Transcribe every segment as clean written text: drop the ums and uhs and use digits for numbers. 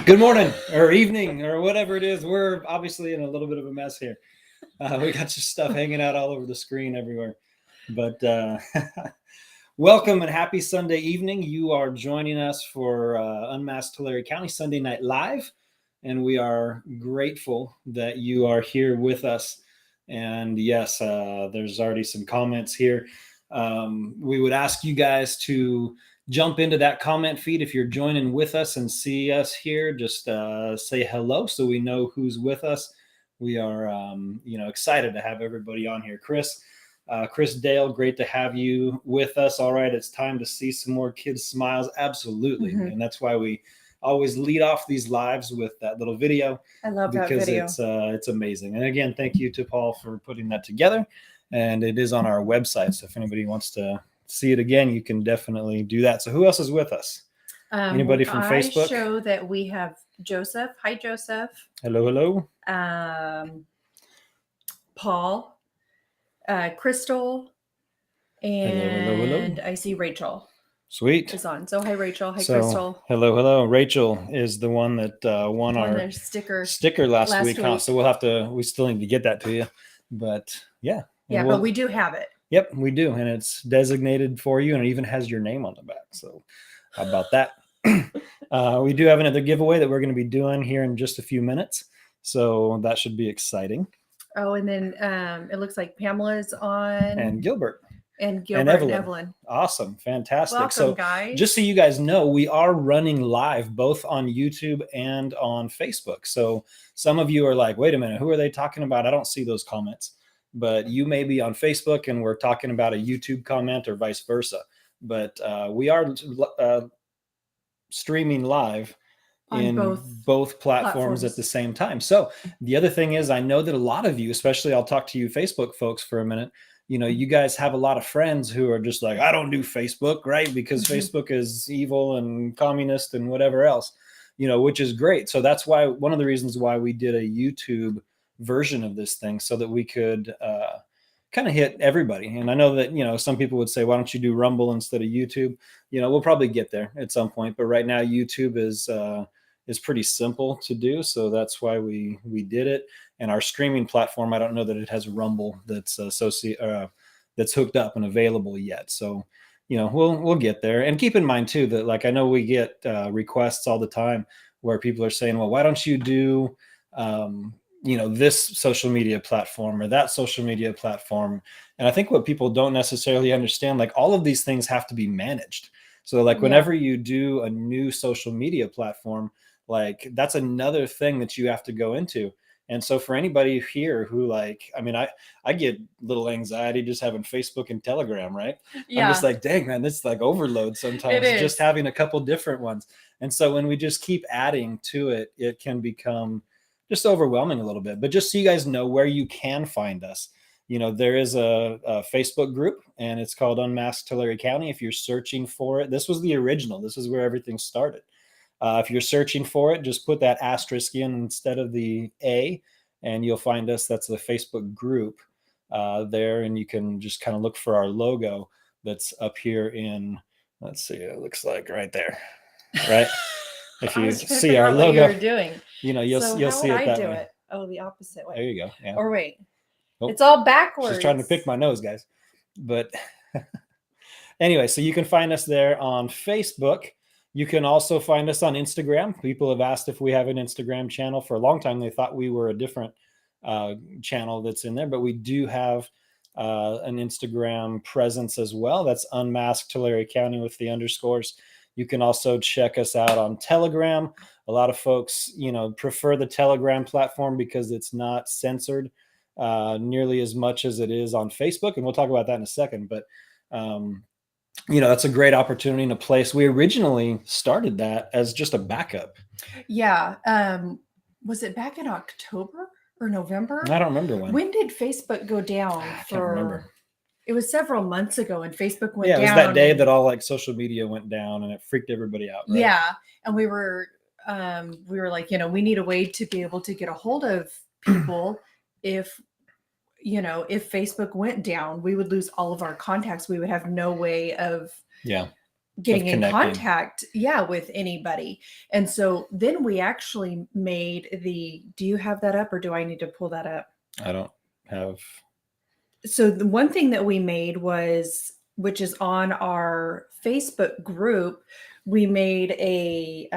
Good morning or evening or whatever it is. We're obviously in a little bit of a mess here. We got your stuff hanging out all over the screen everywhere. But welcome and happy Sunday evening. You are joining us for Unmasked Tulare County Sunday Night Live. And we are grateful that you are here with us. And yes, there's already some comments here. We would ask you guys to jump into that comment feed if you're joining with us and see us here. Just say hello so we know who's with us. We are, excited to have everybody on here. Chris Dale, great to have you with us. All right, it's time to see some more kids' smiles. Absolutely, and that's why we always lead off these lives with that little video. I love that video. It's amazing. And again, thank you to Paul for putting that together. And it is on our website, so if anybody wants to see it again, you can definitely do that. So who else is with us? Anybody from Facebook? I show that we have Joseph. Hi, Joseph. Hello. Paul, Crystal, and hello. I see Rachel. Sweet. Is on. So hi, Rachel. Hi, Crystal. Hello. Rachel is the one that won our sticker last week. Huh? So we still need to get that to you. But yeah. Yeah, but we do have it. Yep, we do. And it's designated for you, and it even has your name on the back. So how about that? We do have another giveaway that we're going to be doing here in just a few minutes. So that should be exciting. Oh, and then it looks like Pamela's on. And Gilbert. And Evelyn. Awesome. Fantastic. Welcome, guys. Just so you guys know, we are running live both on YouTube and on Facebook. So some of you are like, wait a minute, who are they talking about? I don't see those comments. But you may be on Facebook and we're talking about a YouTube comment or vice versa. But we are streaming live in both platforms at the same time. So the other thing is, I know that a lot of you, especially I'll talk to you Facebook folks for a minute, you guys have a lot of friends who are just like, I don't do Facebook, right? Because Facebook is evil and communist and whatever else, which is great. So that's why one of the reasons why we did a YouTube version of this thing, so that we could kind of hit everybody. And I know that, some people would say, why don't you do Rumble instead of YouTube? We'll probably get there at some point. But right now, YouTube is pretty simple to do. So that's why we did it. And our streaming platform, I don't know that it has Rumble that's that's hooked up and available yet. So, we'll get there. And keep in mind too that, like, I know we get requests all the time where people are saying, well, why don't you do this social media platform or that social media platform? And I think what people don't necessarily understand, like, all of these things have to be managed. So like whenever you do a new social media platform, like, that's another thing that you have to go into. And so for anybody here who I get little anxiety just having Facebook and Telegram, right? Yeah. I'm just like, dang, man, this is like overload sometimes, just having a couple different ones. And so when we just keep adding to it, it can become just overwhelming a little bit. But just so you guys know where you can find us, there is a Facebook group, and it's called Unmasked Tulare County. If you're searching for it, this was the original. This is where everything started. If you're searching for it, just put that asterisk in instead of the A, and you'll find us. That's the Facebook group there, and you can just kind of look for our logo that's up here in, let's see, it looks like right there, right? If you see our logo, what you're doing. You'll see it that way. Oh, the opposite way. There you go. Yeah. Or wait, it's all backwards. Just trying to pick my nose, guys. But anyway, so you can find us there on Facebook. You can also find us on Instagram. People have asked if we have an Instagram channel. For a long time, they thought we were a different channel that's in there, but we do have an Instagram presence as well. That's Unmasked Tulare County with the underscores. You can also check us out on Telegram. A lot of folks, prefer the Telegram platform because it's not censored nearly as much as it is on Facebook. And we'll talk about that in a second. But, that's a great opportunity and a place. We originally started that as just a backup. Yeah. Was it back in October or November? I don't remember when. When did Facebook go down? I can't remember. It was several months ago, and Facebook went down. Yeah, it was that day that all social media went down, and it freaked everybody out. Right? Yeah, and we were like, we need a way to be able to get a hold of people. If Facebook went down, we would lose all of our contacts. We would have no way of getting in contact, with anybody. And so then we actually made do you have that up, or do I need to pull that up? I don't have. So the one thing that we made was, which is on our Facebook group, we made a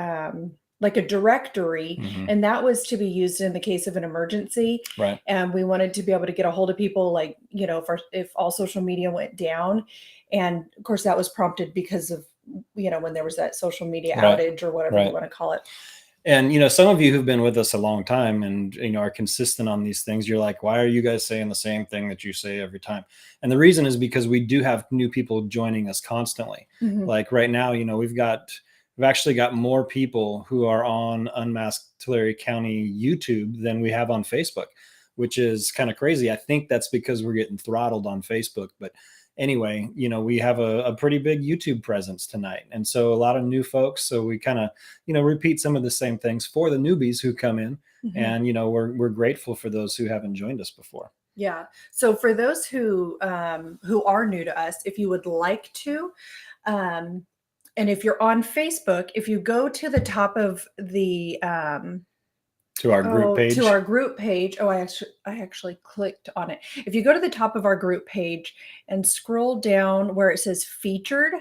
like a directory, and that was to be used in the case of an emergency. Right. And we wanted to be able to get a hold of people, like, if all social media went down. And of course that was prompted because of, when there was that social media outage, or whatever you want to call it. And, some of you who've been with us a long time and, are consistent on these things, you're like, why are you guys saying the same thing that you say every time? And the reason is because we do have new people joining us constantly. Like right now, we've actually got more people who are on Unmasked Tulare County YouTube than we have on Facebook, which is kind of crazy. I think that's because we're getting throttled on Facebook. But anyway, we have a pretty big YouTube presence tonight. And so a lot of new folks. So we kind of, repeat some of the same things for the newbies who come in. And, we're grateful for those who haven't joined us before. Yeah. So for those who are new to us, if you would like to, and if you're on Facebook, if you go to the top of the to our group page. Oh, I actually clicked on it. If you go to the top of our group page and scroll down where it says featured,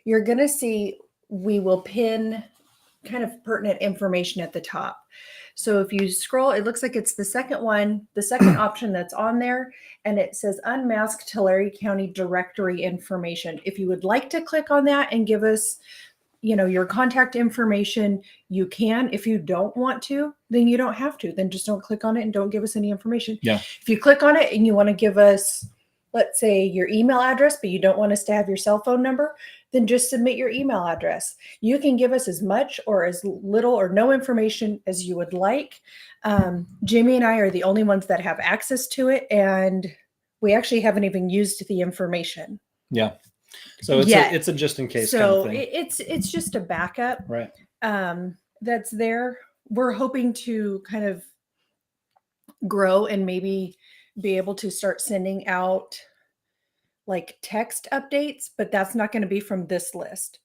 you're going to see we will pin kind of pertinent information at the top. So if you scroll, it looks like it's the second option that's on there, and it says Unmasked Tulare County Directory Information. If you would like to click on that and give us, your contact information, you can. If you don't want to, then you don't have to. Then just don't click on it and don't give us any information. Yeah. If you click on it and you want to give us, let's say, your email address, but you don't want us to have your cell phone number, then just submit your email address. You can give us as much or as little or no information as you would like. Jimmy and I are the only ones that have access to it, and we actually haven't even used the information. Yeah. So it's a just in case kind of thing. It's just a backup. Right. That's there. We're hoping to kind of grow and maybe be able to start sending out like text updates, but that's not going to be from this list,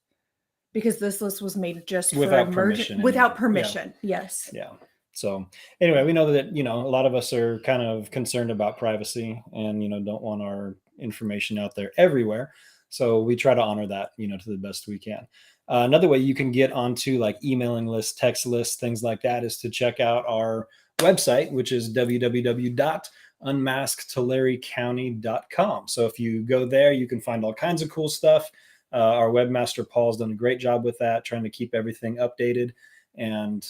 because this list was made just without permission. Without permission. Yeah. Yes. Yeah. So anyway, we know that, a lot of us are kind of concerned about privacy and, don't want our information out there everywhere. So we try to honor that, to the best we can. Another way you can get onto like emailing lists, text lists, things like that, is to check out our website, which is www.unmaskedtularecounty.com. So if you go there, you can find all kinds of cool stuff. Our webmaster Paul's done a great job with that, trying to keep everything updated. And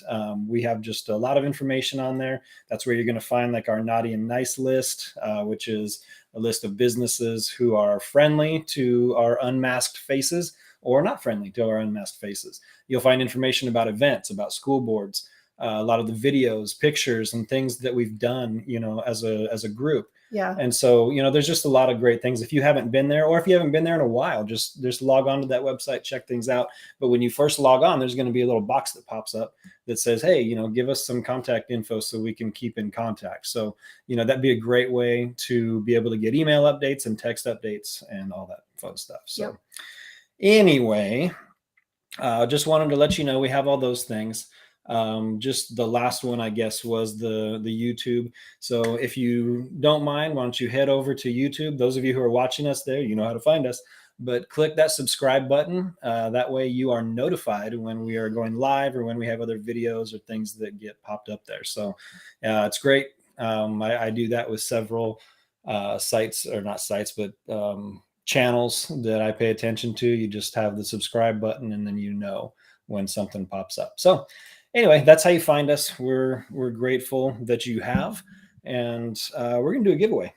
we have just a lot of information on there. That's where you're going to find like our naughty and nice list, which is a list of businesses who are friendly to our unmasked faces or not friendly to our unmasked faces. You'll find information about events, about school boards, a lot of the videos, pictures, and things that we've done, as a group. Yeah. And so, there's just a lot of great things. If you haven't been there, or if you haven't been there in a while, just log on to that website, check things out. But when you first log on, there's going to be a little box that pops up that says, hey, give us some contact info so we can keep in contact. So, that'd be a great way to be able to get email updates and text updates and all that fun stuff. So Anyway, just wanted to let you know we have all those things. Just the last one, I guess, was the YouTube. So if you don't mind, why don't you head over to YouTube? Those of you who are watching us there, you know how to find us, but click that subscribe button. That way you are notified when we are going live or when we have other videos or things that get popped up there. So it's great. I do that with several sites, or not sites, but channels that I pay attention to. You just have the subscribe button and then when something pops up. So anyway, that's how you find us. We're grateful that you have, and we're gonna do a giveaway.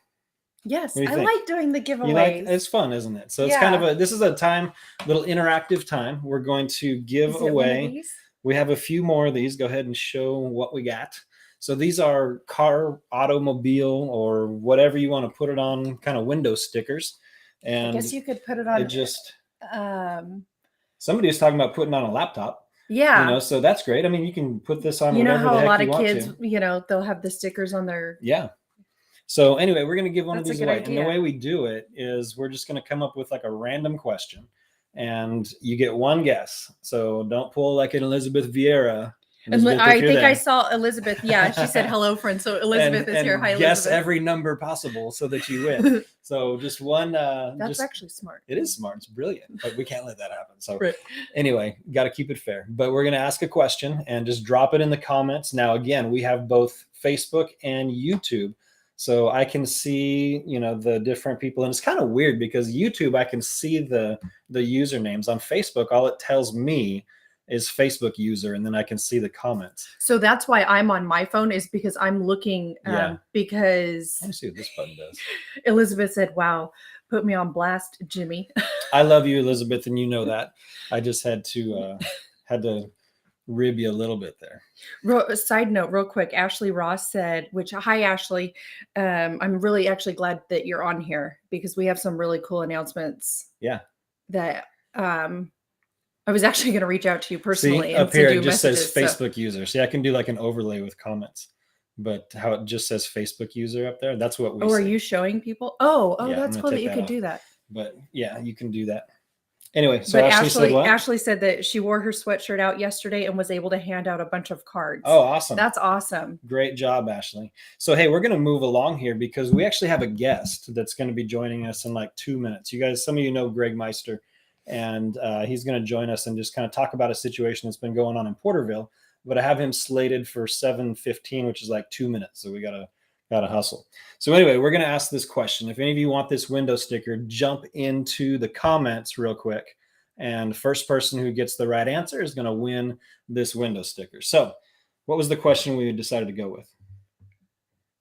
Yes, I like doing the giveaways. It's fun, isn't it? So it's kind of this is a little interactive time. We're going to give away. We have a few more of these. Go ahead and show what we got. So these are car, automobile, or whatever you want to put it on, kind of window stickers. And I guess you could put it on. Somebody was talking about putting on a laptop. Yeah. So that's great. I mean, you can put this on. How a lot of kids, they'll have the stickers on their. Yeah. So anyway, we're going to give one of these away. And the way we do it is we're just going to come up with like a random question. and you get one guess. So don't pull like an Elizabeth Vieira. I think I saw Elizabeth. Yeah, she said hello, friend. So Elizabeth is here. Hi, guess Elizabeth. every number possible so that you win. So just one. That's actually smart. It is smart. It's brilliant, but we can't let that happen. So anyway, got to keep it fair. But we're going to ask a question and just drop it in the comments. Now, again, we have both Facebook and YouTube. So I can see, the different people. And it's kind of weird because YouTube, I can see the usernames. On Facebook, all it tells me is Facebook user, and then I can see the comments. So that's why I'm on my phone, is because I'm looking because let me see what this button does. Elizabeth said, wow, put me on blast, Jimmy. I love you, Elizabeth, and you know that. I just had to rib you a little bit there. Side note, real quick, Ashley Ross said, hi, Ashley. I'm really actually glad that you're on here because we have some really cool announcements. Yeah. That I was actually going to reach out to you personally. See, up here it just says Facebook user. See, I can do like an overlay with comments, but how it just says Facebook user up there, that's what we see. Are you showing people? Oh, yeah, that's cool that you could do that. But yeah, you can do that. Anyway, so but Ashley said what? Ashley said that she wore her sweatshirt out yesterday and was able to hand out a bunch of cards. Oh, awesome. That's awesome. Great job, Ashley. So, hey, we're going to move along here because we actually have a guest that's going to be joining us in like 2 minutes. You guys, some of you know Greg Meister, and he's going to join us and just kind of talk about a situation that's been going on in Porterville. But I have him slated for 7:15, which is like 2 minutes. So we got to hustle. So anyway, we're going to ask this question. If any of you want this window sticker, jump into the comments real quick. And the first person who gets the right answer is going to win this window sticker. So what was the question we decided to go with?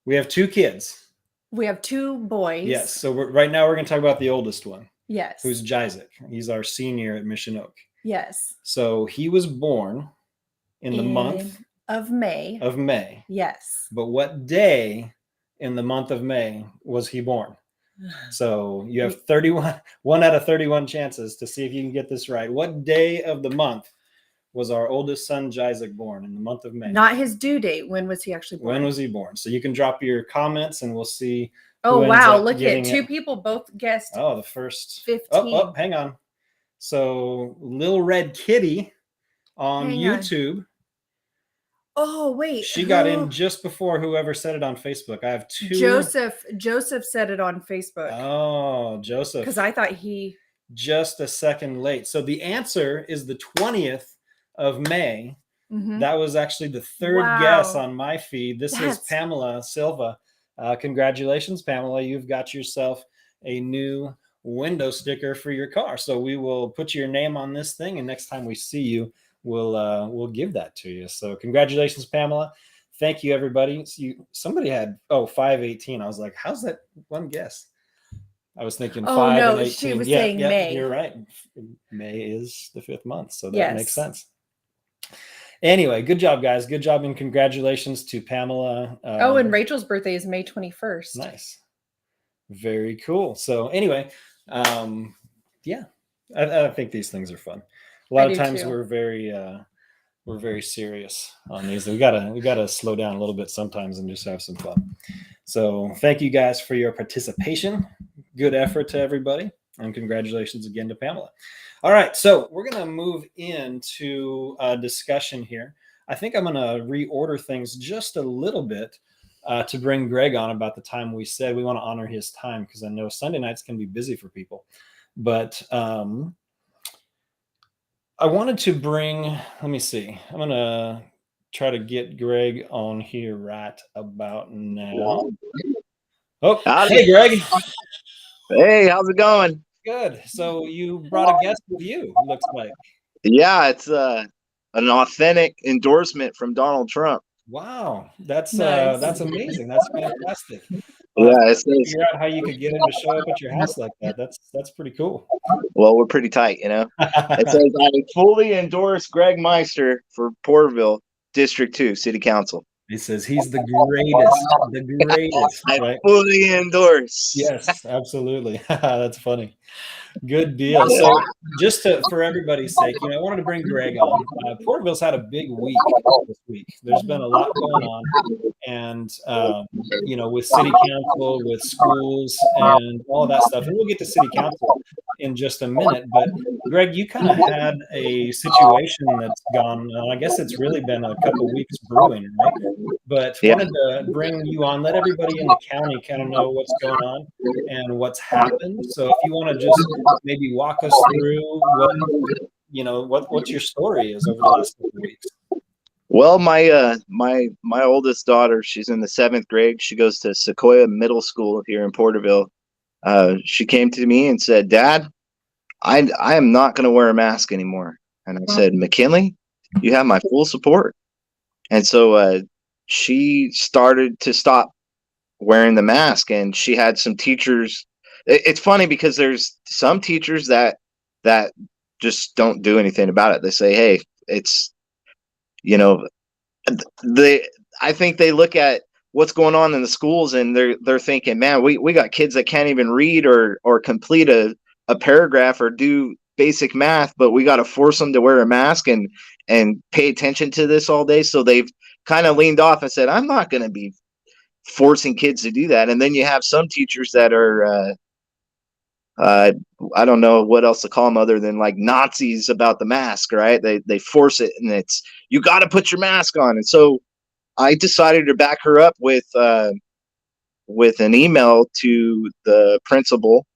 We have 2 kids. We have 2 boys. Yes. So right now we're going to talk about the oldest one. Yes. Who's Jisaac. He's our senior at Mission Oak. Yes. So he was born in the month of May. Of May. Yes. But what day in the month of May was he born? So you have 1 out of 31 chances to see if you can get this right. What day of the month was our oldest son Jisaac born? In the month of May. Not his due date. When was he actually born? When was he born? So you can drop your comments and we'll see. Oh, wow. Look at 2 people both guessed. Oh, the first 15. Oh, hang on. So Lil Red Kitty on YouTube. Oh, wait. She got in just before whoever said it on Facebook. I have 2. Joseph said it on Facebook. Oh, Joseph. Because I thought he. Just a second late. So the answer is the 20th of May. Mm-hmm. That was actually the 3rd guess on my feed. This is Pamela Silva. Congratulations, Pamela. You've got yourself a new window sticker for your car. So we will put your name on this thing, and next time we see you, we'll give that to you. So congratulations, Pamela. Thank you, everybody. So somebody had 5:18. I was like, how's that one guess? I was thinking 5 and 18. She was saying May. You're right. May is the 5th month, so that makes sense. Anyway, good job, guys. Good job, and congratulations to Pamela. And Rachel's birthday is May 21st. Nice. Very cool. So anyway, I think these things are fun. A lot of times we're very serious on these. We gotta slow down a little bit sometimes and just have some fun. So thank you guys for your participation. Good effort to everybody, and congratulations again to Pamela. All right, so we're going to move into a discussion here. I think I'm going to reorder things just a little bit to bring Greg on about the time we said. We want to honor his time because I know Sunday nights can be busy for people. But I wanted to bring, let me see. I'm going to try to get Greg on here right about now. Oh, howdy. Hey, Greg. Hey, how's it going? Good. So you brought a guest with you, it looks like. Yeah, it's an authentic endorsement from Donald Trump. Wow, that's amazing. That's fantastic. It says, figure out how you could get him to show up at your house like that. That's pretty cool. Well, we're pretty tight, you know. It says, I fully endorse Greg Meister for Porterville District 2 City Council. He says he's the greatest. I right? fully endorse. Yes, absolutely. That's funny. Good deal. So just for everybody's sake, I wanted to bring Greg on. Porterville's had a big week this week. There's been a lot going on. And, with city council, with schools and all of that stuff. And we'll get to city council in just a minute. But Greg, you kind of had a situation that's gone, I guess it's really been a couple weeks brewing, right? But wanted to bring you on, let everybody in the county kind of know what's going on and what's happened. So if you want to just maybe walk us through what your story is over the last couple weeks. Well, my oldest daughter, she's in the 7th grade. She goes to Sequoia Middle School here in Porterville. She came to me and said, "Dad, I am not going to wear a mask anymore." And I said, "McKinley, you have my full support." And so she started to stop wearing the mask, and she had some teachers. It's funny because there's some teachers that just don't do anything about it. They say, "Hey, it's, you know," I think they look at what's going on in the schools and they're thinking, "Man, we got kids that can't even read or complete a paragraph or do basic math, but we got to force them to wear a mask and pay attention to this all day." So they've kind of leaned off and said, "I'm not going to be forcing kids to do that." And then you have some teachers that are I don't know what else to call them other than like Nazis about the mask, right? They force it, and it's, "You got to put your mask on." And so I decided to back her up with an email to the principal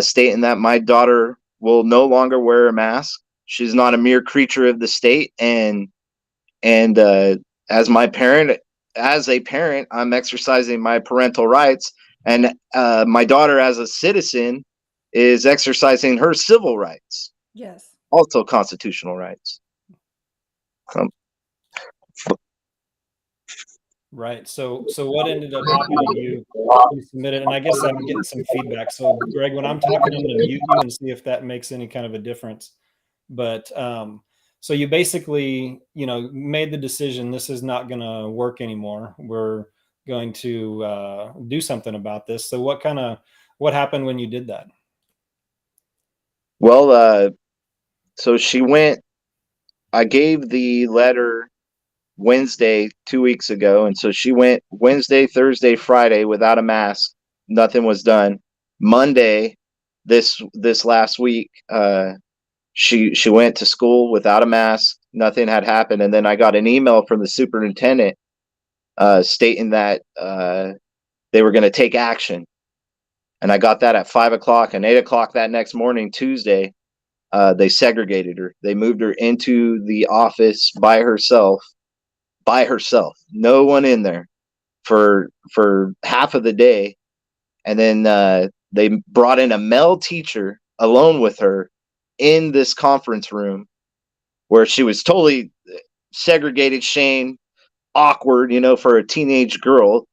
stating that my daughter will no longer wear a mask. She's not a mere creature of the state, and as a parent, I'm exercising my parental rights, and my daughter, as a citizen, is exercising her civil rights. Yes. Also constitutional rights. Right. So what ended up happening? You submitted, and I guess I'm getting some feedback. So Greg, when I'm talking, I'm going to mute you and see if that makes any kind of a difference. But so you basically, made the decision, this is not going to work anymore. We're going to do something about this. So what happened when you did that? Well, so she went, I gave the letter Wednesday 2 weeks ago, and so she went Wednesday, Thursday, Friday without a mask. Nothing was done. Monday, this last week, she went to school without a mask. Nothing had happened, and then I got an email from the superintendent stating that they were going to take action. And I got that at 5 o'clock, and 8 o'clock that next morning, Tuesday, they segregated her. They moved her into the office by herself. No one in there for half of the day. And then they brought in a male teacher alone with her in this conference room where she was totally segregated, shamed, awkward, for a teenage girl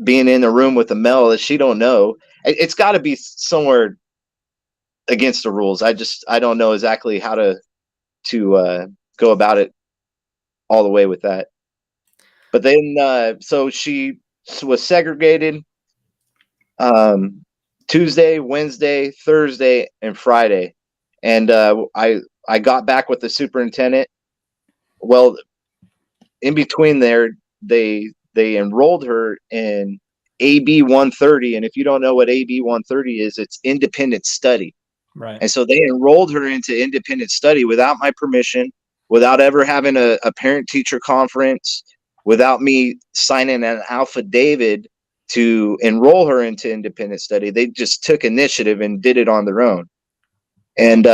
being in a room with a male that she don't know. It's got to be somewhere against the rules. I don't know exactly how to go about it all the way with that. But then, so she was segregated Tuesday, Wednesday, Thursday, and Friday. And I got back with the superintendent. Well, in between there, they enrolled her in AB 130. And if you don't know what AB 130 is, it's independent study. Right. And so they enrolled her into independent study without my permission, without ever having a parent-teacher conference, without me signing an affidavit to enroll her into independent study. They just took initiative and did it on their own. And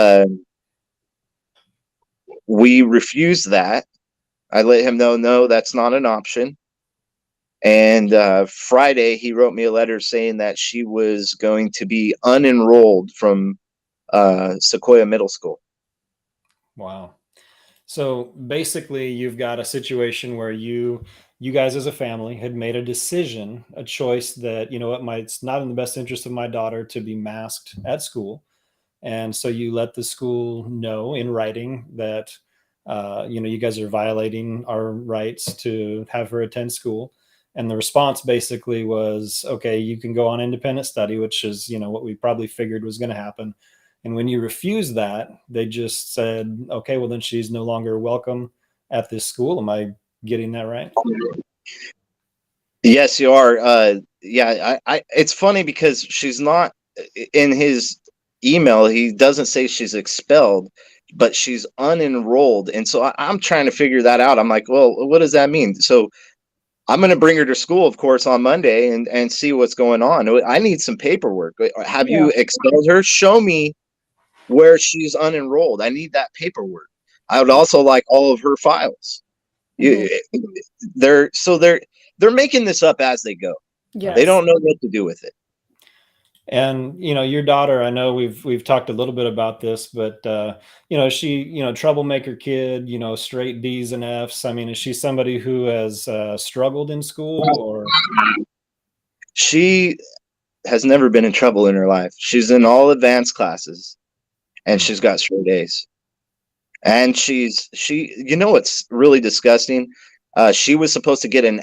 we refused that. I let him know, no, that's not an option. And Friday, he wrote me a letter saying that she was going to be unenrolled from Sequoia Middle School. Wow. So basically, you've got a situation where you guys as a family had made a decision, a choice that, it's not in the best interest of my daughter to be masked at school. And so you let the school know in writing that, you guys are violating our rights to have her attend school. And the response basically was, okay, you can go on independent study, which is, what we probably figured was going to happen. And when you refuse that, they just said, okay, well, then she's no longer welcome at this school. Am I getting that right? Yes, you are. Yeah, I it's funny because she's not in his email, he doesn't say she's expelled, but she's unenrolled. And so I'm trying to figure that out. I'm like, well, what does that mean? So I'm going to bring her to school, of course, on Monday and see what's going on. I need some paperwork. Have Yeah. you expelled her? Show me where she's unenrolled. I need that paperwork. I would also like all of her files. Mhm. They're making this up as they go. Yes. They don't know what to do with it. And your daughter, I know we've talked a little bit about this, but she, troublemaker kid, straight D's and F's. I mean, is she somebody who has struggled in school, or? She has never been in trouble in her life. She's in all advanced classes, and she's got straight A's. And what's really disgusting? She was supposed to get an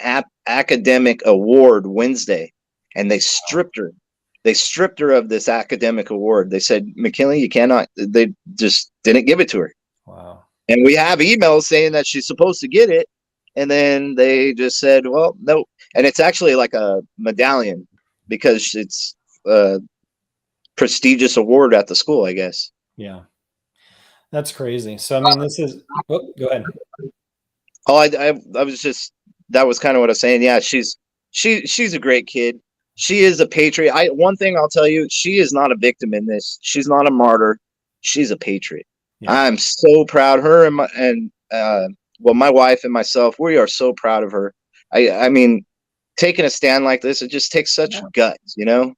academic award Wednesday, and they stripped her. They stripped her of this academic award. They said, McKinley, you cannot. They just didn't give it to her. Wow. And we have emails saying that she's supposed to get it, and then they just said, well, no. And it's actually like a medallion because it's a prestigious award at the school, I guess. Yeah. That's crazy. So, I mean, go ahead. Oh, I was just, that was kind of what I was saying. Yeah, she's a great kid. She is a patriot. One thing I'll tell you, she is not a victim in this. She's not a martyr. She's a patriot. Yeah. I'm so proud. Her and my wife and myself, we are so proud of her. I mean, taking a stand like this, it just takes such guts, Yeah.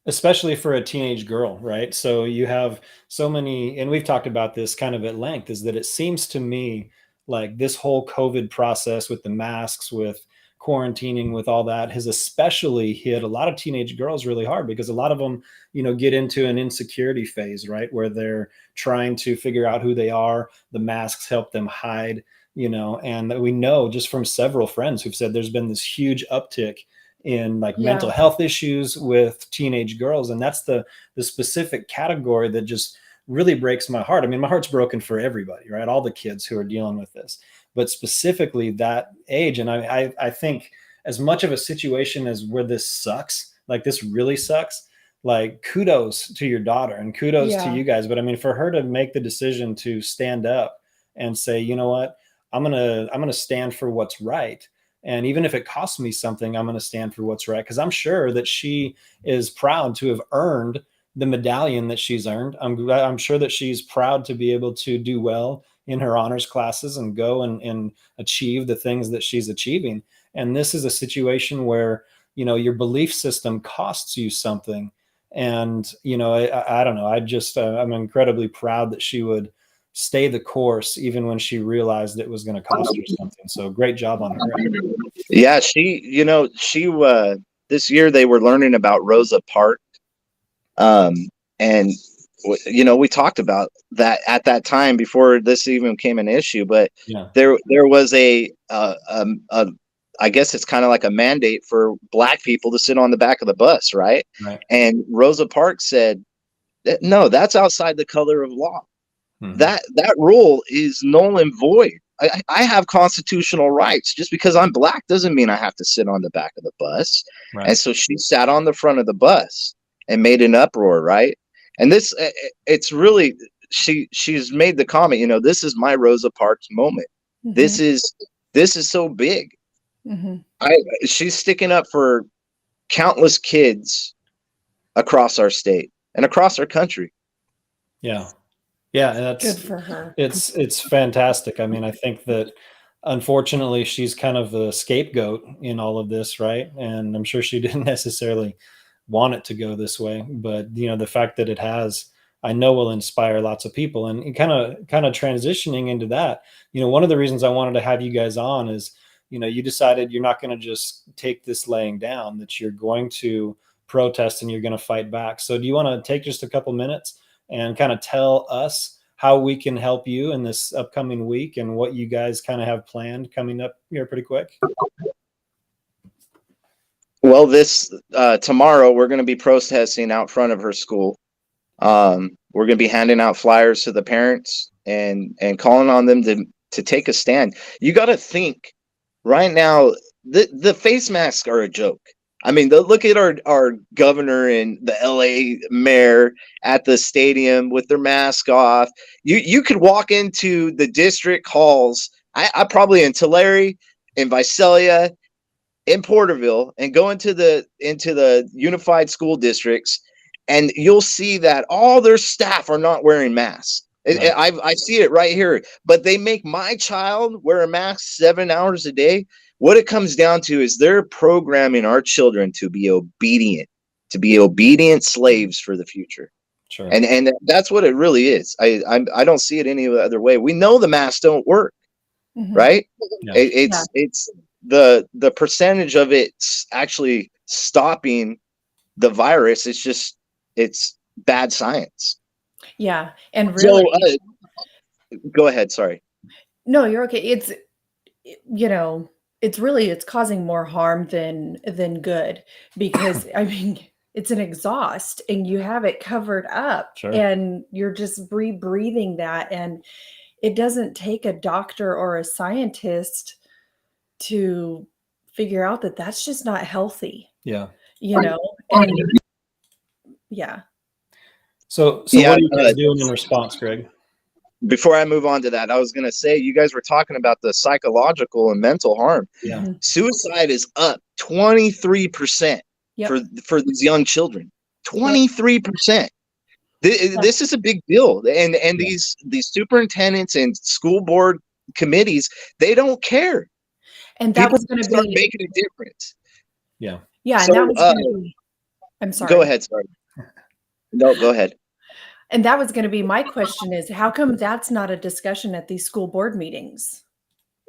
Especially for a teenage girl, right? So you have so many, and we've talked about this kind of at length, is that it seems to me like this whole COVID process with the masks, with quarantining, with all that, has especially hit a lot of teenage girls really hard, because a lot of them, get into an insecurity phase, right? Where they're trying to figure out who they are. The masks help them hide, and we know just from several friends who've said there's been this huge uptick in mental health issues with teenage girls. And that's the specific category that just really breaks my heart. I mean, my heart's broken for everybody, right? All the kids who are dealing with this, but specifically that age. And I think as much of a situation as where this sucks, like this really sucks, like kudos to your daughter and kudos to you guys. But I mean, for her to make the decision to stand up and say, you know what, I'm going to stand for what's right. And even if it costs me something, I'm going to stand for what's right. Because I'm sure that she is proud to have earned the medallion that she's earned. I'm sure that she's proud to be able to do well in her honors classes and go and achieve the things that she's achieving. And this is a situation where, your belief system costs you something. And, I don't know. I'm incredibly proud that she would stay the course even when she realized it was going to cost her something. So great job on her. Yeah, she this year they were learning about Rosa Parks, and we talked about that at that time before this even became an issue. But there was a I guess it's kind of like a mandate for Black people to sit on the back of the bus, right? And Rosa Parks said, no, that's outside the color of law. Mm-hmm. That rule is null and void. I have constitutional rights. Just because I'm Black doesn't mean I have to sit on the back of the bus. Right. And so she sat on the front of the bus and made an uproar, right? And this, it's really, she's made the comment, this is my Rosa Parks moment. Mm-hmm. This is so big. Mm-hmm. She's sticking up for countless kids across our state and across our country. Yeah. Yeah, and that's good for her. It's fantastic. I mean, I think that unfortunately she's kind of the scapegoat in all of this, right? And I'm sure she didn't necessarily want it to go this way, but the fact that it has, I know, will inspire lots of people. And kind of transitioning into that, one of the reasons I wanted to have you guys on is, you decided you're not going to just take this laying down, that you're going to protest and you're going to fight back. So do you want to take just a couple minutes and kind of tell us how we can help you in this upcoming week and what you guys kind of have planned coming up here pretty quick? Well, this tomorrow we're going to be protesting out front of her school. We're going to be handing out flyers to the parents and calling on them to take a stand. You got to think right now, the face masks are a joke. I mean, look at our governor and the LA mayor at the stadium with their mask off. You could walk into the district halls. I probably in Tulare, in Visalia, in Porterville, and go into the unified school districts, and you'll see that all their staff are not wearing masks. Right. I see it right here, but they make my child wear a mask 7 hours a day. What it comes down to is they're programming our children to be obedient slaves for the future. Sure. And that's what it really is. I don't see it any other way. We know the masks don't work, right? Yeah. It's the percentage of it's actually stopping the virus. It's bad science. Yeah. And really, so, go ahead. Sorry. No, you're okay. It's, you know, it's causing more harm than good, because I mean, it's an exhaust and you have it covered up. Sure. And you're just breathing that. And it doesn't take a doctor or a scientist to figure out that that's just not healthy. Yeah. And yeah. So what are you guys doing in response, Greg? Before I move on to that, I was going to say, you guys were talking about the psychological and mental harm. Yeah. Suicide is up 23% for these young children. 23%. This is a big deal. And these superintendents and school board committees, they don't care. And that was going to be making a difference. Yeah. Yeah. So, and that was going to be, I'm sorry. Go ahead. Sorry. No, go ahead. And that was going to be my question, is how come that's not a discussion at these school board meetings?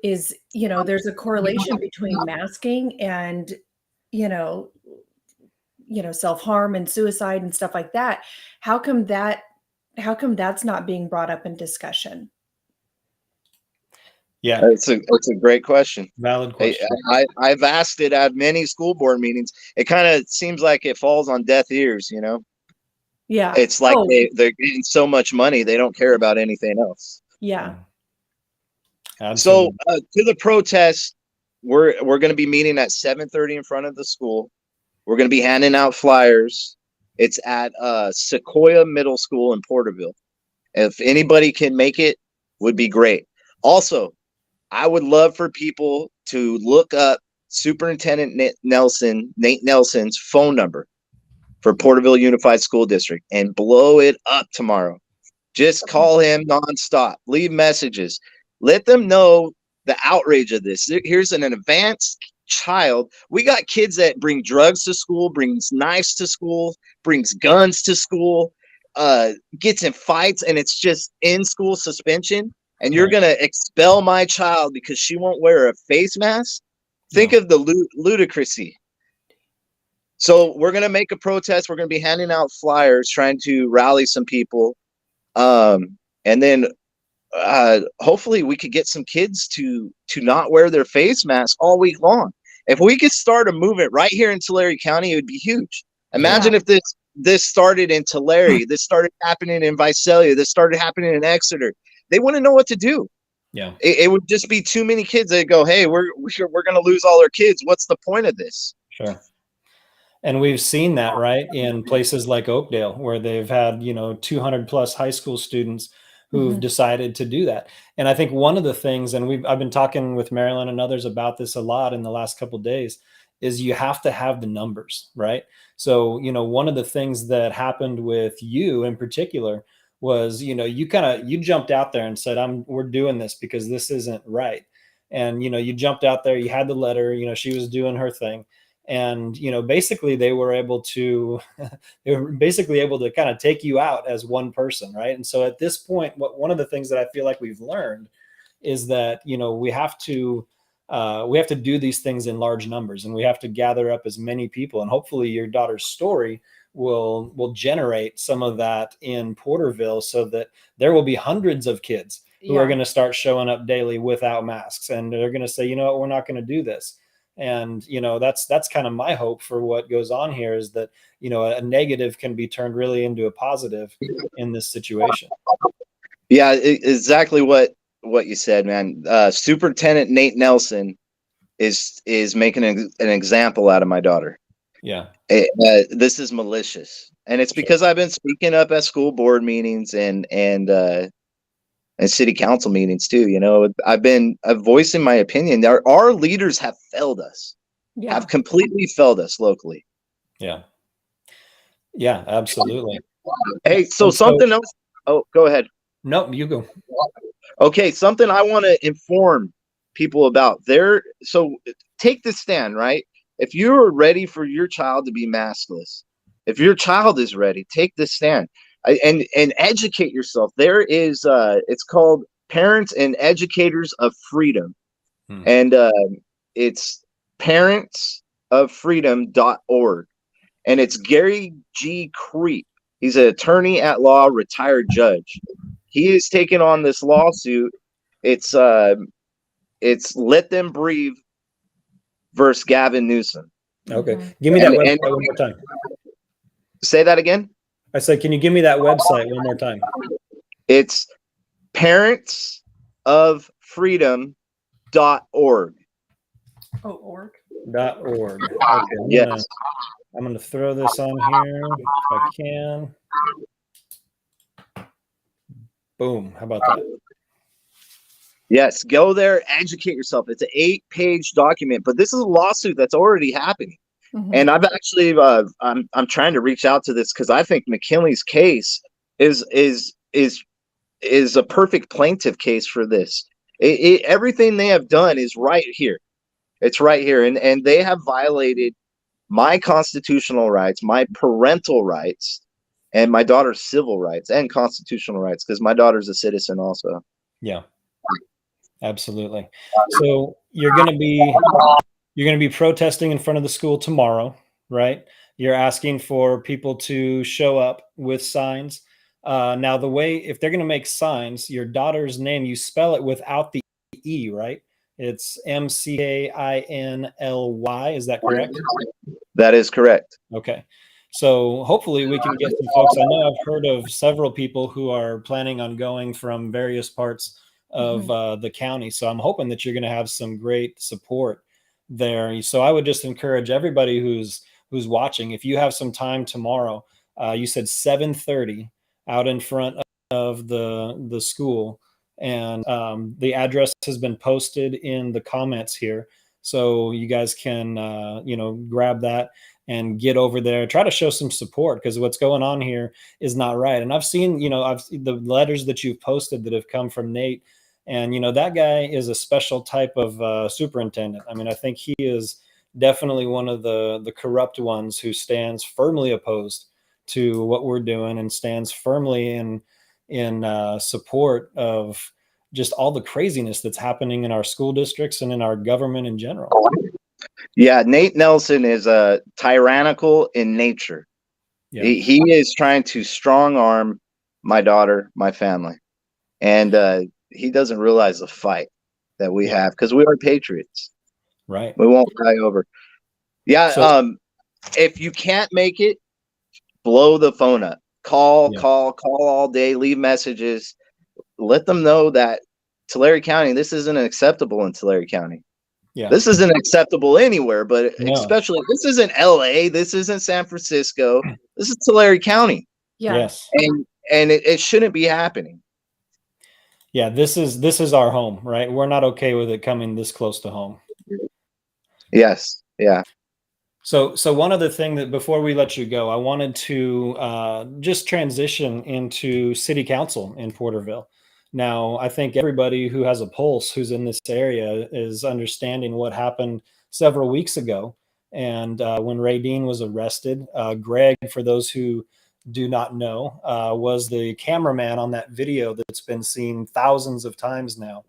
Is, there's a correlation between masking and, self-harm and suicide and stuff like that. How come that's not being brought up in discussion? Yeah, it's a great question. Valid question. I've asked it at many school board meetings. It kind of seems like it falls on deaf ears, Yeah. It's like they're getting so much money, they don't care about anything else. Yeah. Absolutely. So to the protest, we're going to be meeting at 7:30 in front of the school. We're going to be handing out flyers. It's at Sequoia Middle School in Porterville. If anybody can make it, would be great. Also, I would love for people to look up Superintendent Nate Nelson's phone number for Porterville Unified School District and blow it up tomorrow. Just call him nonstop. Leave messages. Let them know the outrage of this. Here's an advanced child. We got kids that bring drugs to school, brings knives to school, brings guns to school, gets in fights, and it's just in-school suspension. And you're going to expel my child because she won't wear a face mask? Think of the ludicrousy. So we're going to make a protest. We're going to be handing out flyers, trying to rally some people. And then hopefully we could get some kids to not wear their face masks all week long. If we could start a movement right here in Tulare County, it would be huge. Imagine if this started in Tulare, this started happening in Visalia, this started happening in Exeter. They wouldn't know what to do. Yeah, it would just be too many kids. They go, hey, we're going to lose all our kids. What's the point of this? Sure. And we've seen that, right, in places like Oakdale, where they've had 200 plus high school students who've decided to do that. And I think one of the things, and I've been talking with Marilyn and others about this a lot in the last couple of days, is you have to have the numbers, right? So one of the things that happened with you in particular was you jumped out there and said, we're doing this because this isn't right. And you jumped out there, you had the letter, she was doing her thing. And basically they were able to kind of take you out as one person, right? And so at this point, one of the things that I feel like we've learned is that we have to do these things in large numbers, and we have to gather up as many people. And hopefully your daughter's story will generate some of that in Porterville, so that there will be hundreds of kids who are going to start showing up daily without masks, and they're going to say, we're not going to do this. And that's kind of my hope for what goes on here, is that a negative can be turned really into a positive in this situation. Yeah, exactly what you said, man. Superintendent Nate Nelson is making an example out of my daughter. Yeah. This is malicious, and it's because I've been speaking up at school board meetings and city council meetings too. You know, I've voicing my opinion. Our leaders have failed us, have completely failed us locally. Yeah. Yeah, absolutely. Hey, so something else. Oh, go ahead. No, you go. Okay, something I want to inform people about. So take this stand, right? If you're ready for your child to be maskless, if your child is ready, take this stand and educate yourself. There is it's called Parents and Educators of Freedom, and it's parentsofreedom.org, and it's Gary G. Creep. He's an attorney at law, retired judge. He is taking on this lawsuit. It's Let Them Breathe versus Gavin Newsom. Okay. Give me that website one more time. Say that again? I said, can you give me that website one more time? It's parentsofreedom.org. Oh, org. .org. Okay. Yes. I'm going to throw this on here if I can. Boom. How about that? Yes. Go there, educate yourself. It's an 8-page document, but this is a lawsuit that's already happening. And I've actually, I'm trying to reach out to this because I think McKinley's case is a perfect plaintiff case for this. Everything they have done is right here. It's right here, and they have violated my constitutional rights, my parental rights, and my daughter's civil rights and constitutional rights, because my daughter's a citizen also. Yeah, absolutely. So you're going to be protesting in front of the school tomorrow, right? You're asking for people to show up with signs. Now, if they're going to make signs, your daughter's name, you spell it without the E, right? It's MCAINLY. Is that correct? That is correct. Okay. So hopefully we can get some folks. I know I've heard of several people who are planning on going from various parts of the county. So I'm hoping that you're going to have some great support there. So I would just encourage everybody who's watching, if you have some time tomorrow, you said 7:30 out in front of the school, and the address has been posted in the comments here, so you guys can grab that and get over there, try to show some support, because what's going on here is not right. And I've seen the letters that you've posted that have come from Nate, and that guy is a special type of superintendent. I mean, I think he is definitely one of the corrupt ones who stands firmly opposed to what we're doing and stands firmly in support of just all the craziness that's happening in our school districts and in our government in general. Yeah, Nate Nelson is tyrannical in nature. Yeah. He is trying to strong arm my daughter, my family, and he doesn't realize the fight that we have, because we are patriots. Right. We won't die over. Yeah. So, if you can't make it, blow the phone up. Call all day. Leave messages. Let them know that Tulare County, this isn't acceptable in Tulare County. Yeah. This isn't acceptable anywhere, but especially this isn't LA. This isn't San Francisco. This is Tulare County. Yeah. Yes. And it shouldn't be happening. Yeah, this is our home, right? We're not okay with it coming this close to home. Yes. Yeah. So one other thing that before we let you go, I wanted to just transition into city council in Porterville. Now, I think everybody who has a pulse who's in this area is understanding what happened several weeks ago. And when Ray Dean was arrested, Greg, for those who do not know, was the cameraman on that video that's been seen thousands of times now,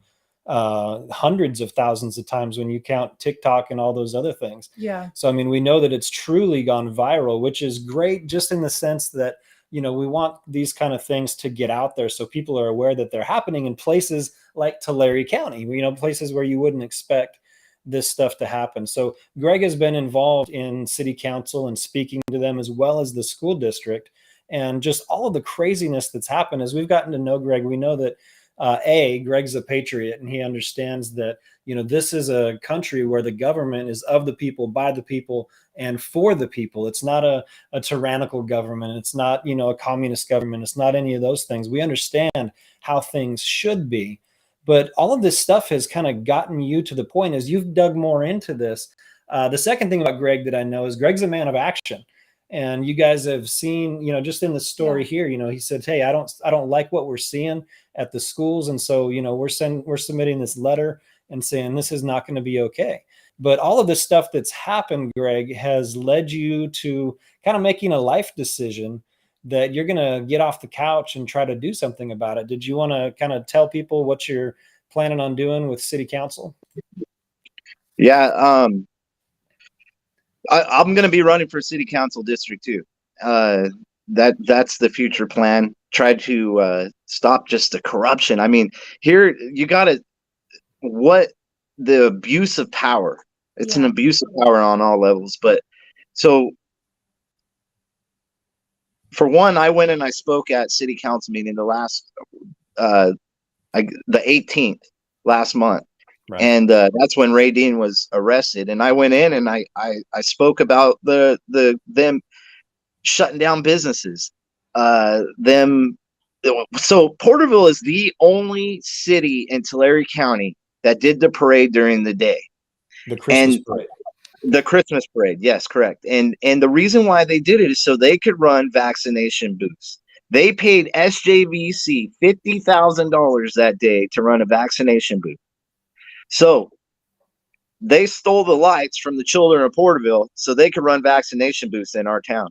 hundreds of thousands of times when you count TikTok and all those other things. Yeah. So, I mean, we know that it's truly gone viral, which is great, just in the sense that, we want these kind of things to get out there so people are aware that they're happening in places like Tulare County, places where you wouldn't expect this stuff to happen. So Greg has been involved in city council and speaking to them, as well as the school district, and just all of the craziness that's happened. As we've gotten to know Greg, we know that Greg's a patriot, and he understands that, this is a country where the government is of the people, by the people, and for the people. It's not a tyrannical government. It's not, a communist government. It's not any of those things. We understand how things should be. But all of this stuff has kind of gotten you to the point as you've dug more into this. The second thing about Greg that I know is Greg's a man of action. And you guys have seen, just in the story here, he said, hey, I don't like what we're seeing at the schools. And so, we're submitting this letter and saying this is not going to be okay. But all of this stuff that's happened, Greg, has led you to kind of making a life decision that you're going to get off the couch and try to do something about it. Did you want to kind of tell people what you're planning on doing with city council? Yeah. I'm going to be running for city council district 2. That's the future plan. Try to stop just the corruption. I mean, here you got to, the abuse of power. It's an abuse of power on all levels. But so, for one, I went and I spoke at city council meeting the 18th last month. Right. And that's when Ray Dean was arrested. And I went in and I spoke about them shutting down businesses. So Porterville is the only city in Tulare County that did the parade during the day. The Christmas parade. The Christmas parade, yes, correct. And the reason why they did it is so they could run vaccination booths. They paid SJVC $50,000 that day to run a vaccination booth. So they stole the lights from the children of Porterville so they could run vaccination booths in our town.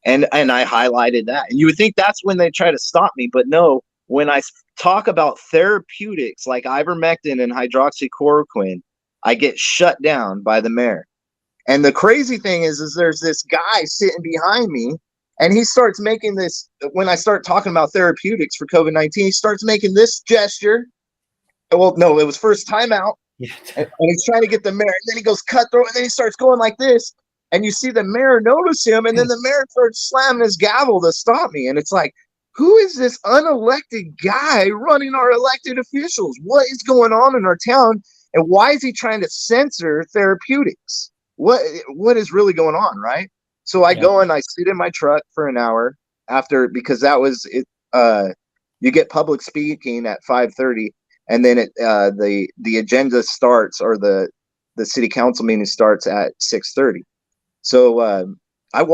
And I highlighted that. And you would think that's when they try to stop me, but no. When I talk about therapeutics like ivermectin and hydroxychloroquine, I get shut down by the mayor. And the crazy thing is there's this guy sitting behind me, and he starts making this, when I start talking about therapeutics for COVID-19, he starts making this gesture. Well, no, it was first time out. Yeah. And he's trying to get the mayor, and then he goes cutthroat, and then he starts going like this. And you see the mayor notice him, and then the mayor starts slamming his gavel to stop me. And it's like, who is this unelected guy running our elected officials? What is going on in our town? And why is he trying to censor therapeutics? What is really going on, right? So I go and I sit in my truck for an hour after, because that was it. You get public speaking at 5:30, and then the agenda starts, or the city council meeting starts at 6:30. So I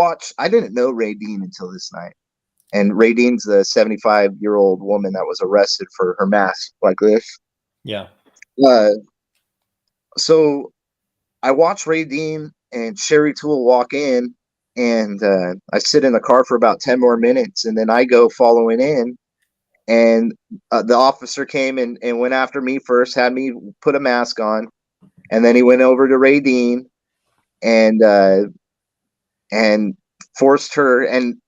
didn't know Ray Dean until this night. And Ray Dean's the 75-year-old woman that was arrested for her mask like this. Yeah. So I watch Ray Dean and Sherry Toole walk in, and I sit in the car for about 10 more minutes, and then I go following in, and the officer came and went after me first, had me put a mask on, and then he went over to Ray Dean and forced her, and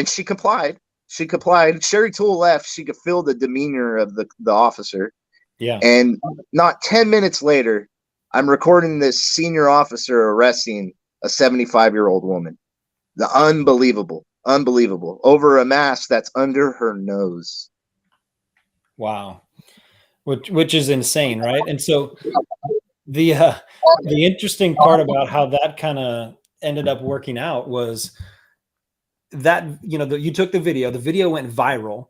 she complied. She complied. Sherry Toole left. She could feel the demeanor of the officer. Yeah. And not 10 minutes later, I'm recording this senior officer arresting a 75-year-old woman. Unbelievable over a mask that's under her nose. Wow. Which is insane, right? And so the interesting part about how that kind of ended up working out was that, you took the video went viral,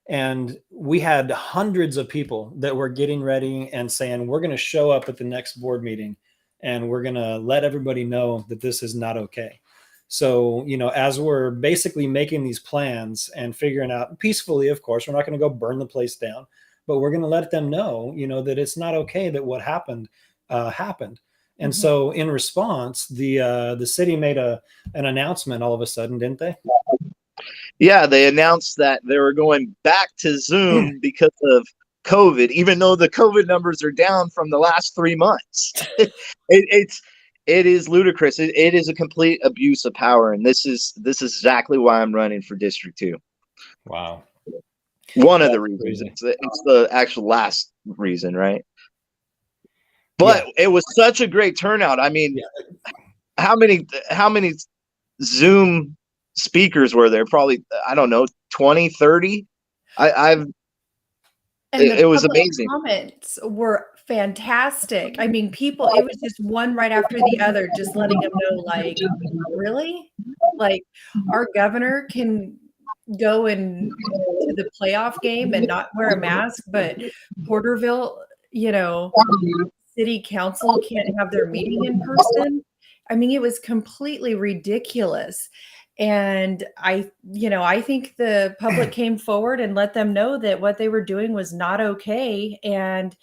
and we had hundreds of people that were getting ready and saying, we're going to show up at the next board meeting and we're going to let everybody know that this is not okay. So, as we're basically making these plans and figuring out peacefully, of course, we're not going to go burn the place down, but we're going to let them know, that it's not okay that what happened happened. And mm-hmm. So in response, the city made an announcement all of a sudden, didn't they? Yeah, they announced that they were going back to Zoom because of COVID, even though the COVID numbers are down from the last 3 months. It is ludicrous. It is a complete abuse of power, and this is exactly why I'm running for District 2. Wow. One of the reasons. It's the actual last reason, right? But It was such a great turnout. I mean, how many Zoom speakers were there? Probably, I don't know, 20, 30. And the it was public amazing. comments were fantastic. I mean, people, it was just one right after the other, just letting them know, like, really? Like, our governor can go to the playoff game and not wear a mask, but Porterville, city council can't have their meeting in person. I mean, it was completely ridiculous. And I think the public came forward and let them know that what they were doing was not okay. And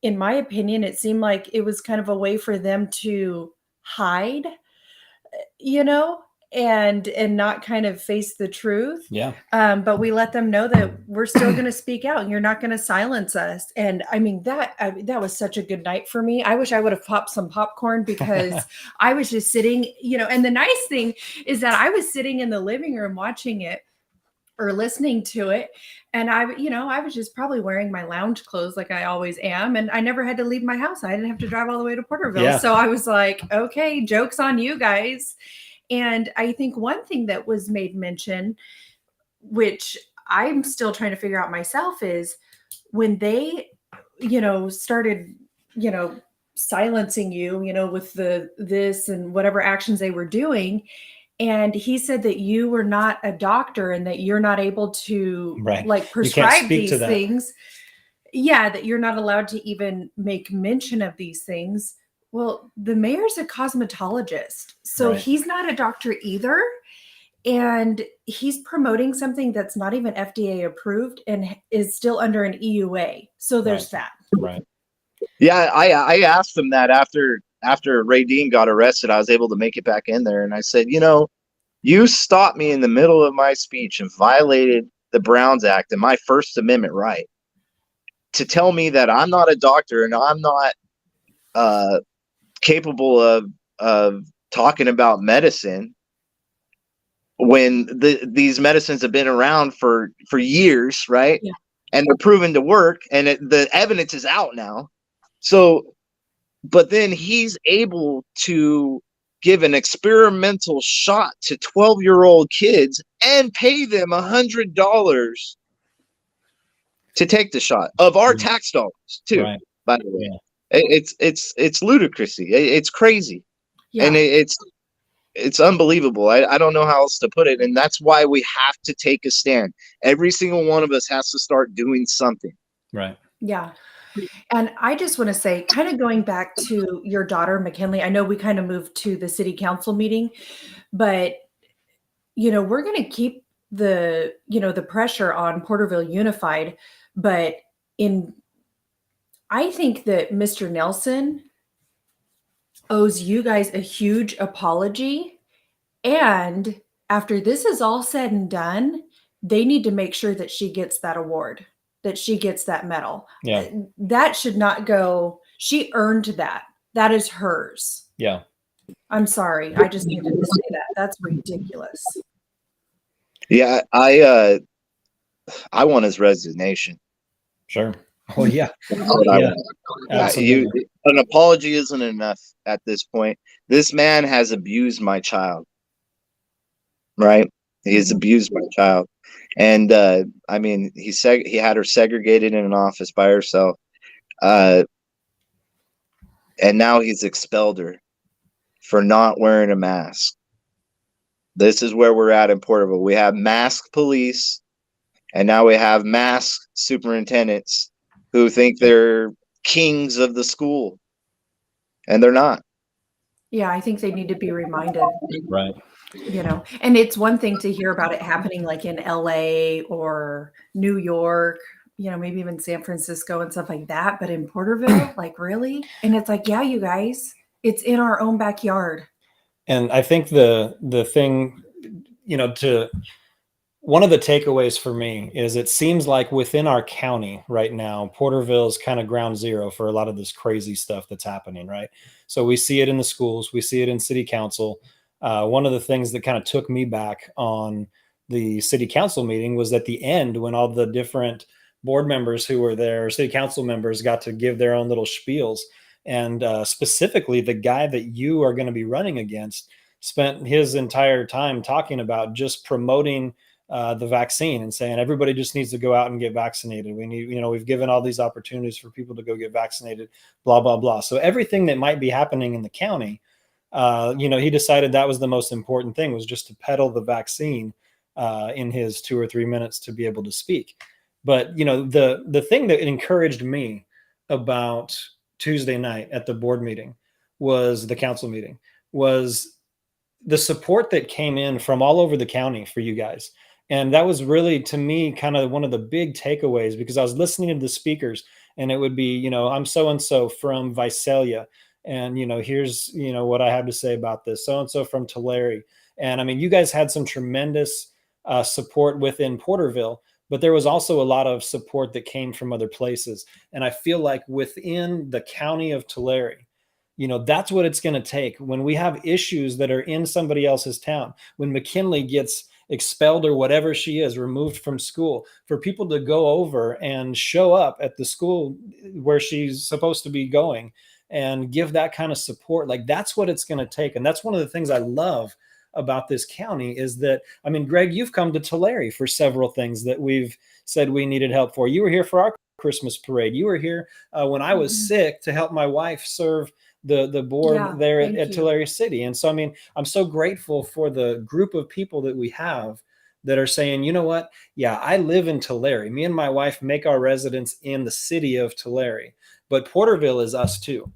in my opinion, it seemed like it was kind of a way for them to hide, you know, and not kind of face the truth. Yeah. But we let them know that we're still going to speak out and you're not going to silence us. And I mean, that was such a good night for me. I wish I would have popped some popcorn because I was just sitting, and the nice thing is that I was sitting in the living room watching it or listening to it. And I was just probably wearing my lounge clothes like I always am. And I never had to leave my house. I didn't have to drive all the way to Porterville. Yeah. So I was like, okay, joke's on you guys. And I think one thing that was made mention, which I'm still trying to figure out myself, is when they, started, silencing you, with this and whatever actions they were doing. And he said that you were not a doctor and that you're not able to prescribe these things. Yeah, that you're not allowed to even make mention of these things. Well, the mayor's a cosmetologist, so he's not a doctor either. And he's promoting something that's not even FDA approved and is still under an EUA. So there's that. Right. Yeah, I asked him that after Ray Dean got arrested. I was able to make it back in there, and I said, you stopped me in the middle of my speech and violated the Browns Act and my First Amendment right to tell me that I'm not a doctor and I'm not capable of talking about medicine when these medicines have been around for years, right? Yeah. And they're proven to work, and the evidence is out now. So, but then he's able to give an experimental shot to 12-year-old kids and pay them $100 to take the shot of our tax dollars too. Right. By the way, it's ludicrous. It's crazy, and it's unbelievable. I don't know how else to put it, and that's why we have to take a stand. Every single one of us has to start doing something. Right. Yeah. And I just want to say, kind of going back to your daughter, McKinley, I know we kind of moved to the city council meeting, but, we're going to keep the pressure on Porterville Unified. But I think that Mr. Nelson owes you guys a huge apology. And after this is all said and done, they need to make sure that she gets that award, that she gets that medal. Yeah. That should not go. She earned that. That is hers. Yeah. I'm sorry. I just needed to say that. That's ridiculous. Yeah. I want his resignation. Sure. Oh yeah. An apology isn't enough at this point. This man has abused my child. Right? He has abused my child. And I mean, he had her segregated in an office by herself. And now he's expelled her for not wearing a mask. This is where we're at in Porterville. We have mask police, and now we have mask superintendents who think they're kings of the school, and they're not. Yeah, I think they need to be reminded. Right. And it's one thing to hear about it happening like in LA or New York, maybe even San Francisco and stuff like that. But in Porterville, like, really? And it's like, yeah, you guys, it's in our own backyard. And I think the thing, one of the takeaways for me is it seems like within our county right now, Porterville is kind of ground zero for a lot of this crazy stuff that's happening, right? So we see it in the schools, we see it in city council. One of the things that kind of took me back on the city council meeting was at the end when all the different board members who were there, city council members, got to give their own little spiels. And specifically, the guy that you are going to be running against spent his entire time talking about just promoting the vaccine and saying everybody just needs to go out and get vaccinated. We need, we've given all these opportunities for people to go get vaccinated, blah, blah, blah. So everything that might be happening in the county, he decided that was the most important thing, was just to peddle the vaccine in his 2 or 3 minutes to be able to speak. But, the thing that encouraged me about Tuesday night at the board meeting was the council meeting, was the support that came in from all over the county for you guys. And that was really, to me, kind of one of the big takeaways, because I was listening to the speakers and it would be, I'm so-and-so from Visalia. And, here's, what I have to say about this. So-and-so from Tulare. And I mean, you guys had some tremendous support within Porterville, but there was also a lot of support that came from other places. And I feel like within the county of Tulare, that's what it's going to take when we have issues that are in somebody else's town. When McKinley gets expelled or whatever she is, removed from school, for people to go over and show up at the school where she's supposed to be going and give that kind of support, like that's what it's going to take. And that's one of the things I love about this county is that, I mean, Greg, you've come to Tulare for several things that we've said we needed help for. You were here for our Christmas parade. You were here when I was sick to help my wife serve the board there at Tulare City. And so, I mean, I'm so grateful for the group of people that we have that are saying, you know what? Yeah, I live in Tulare. Me and my wife make our residence in the city of Tulare, but Porterville is us too.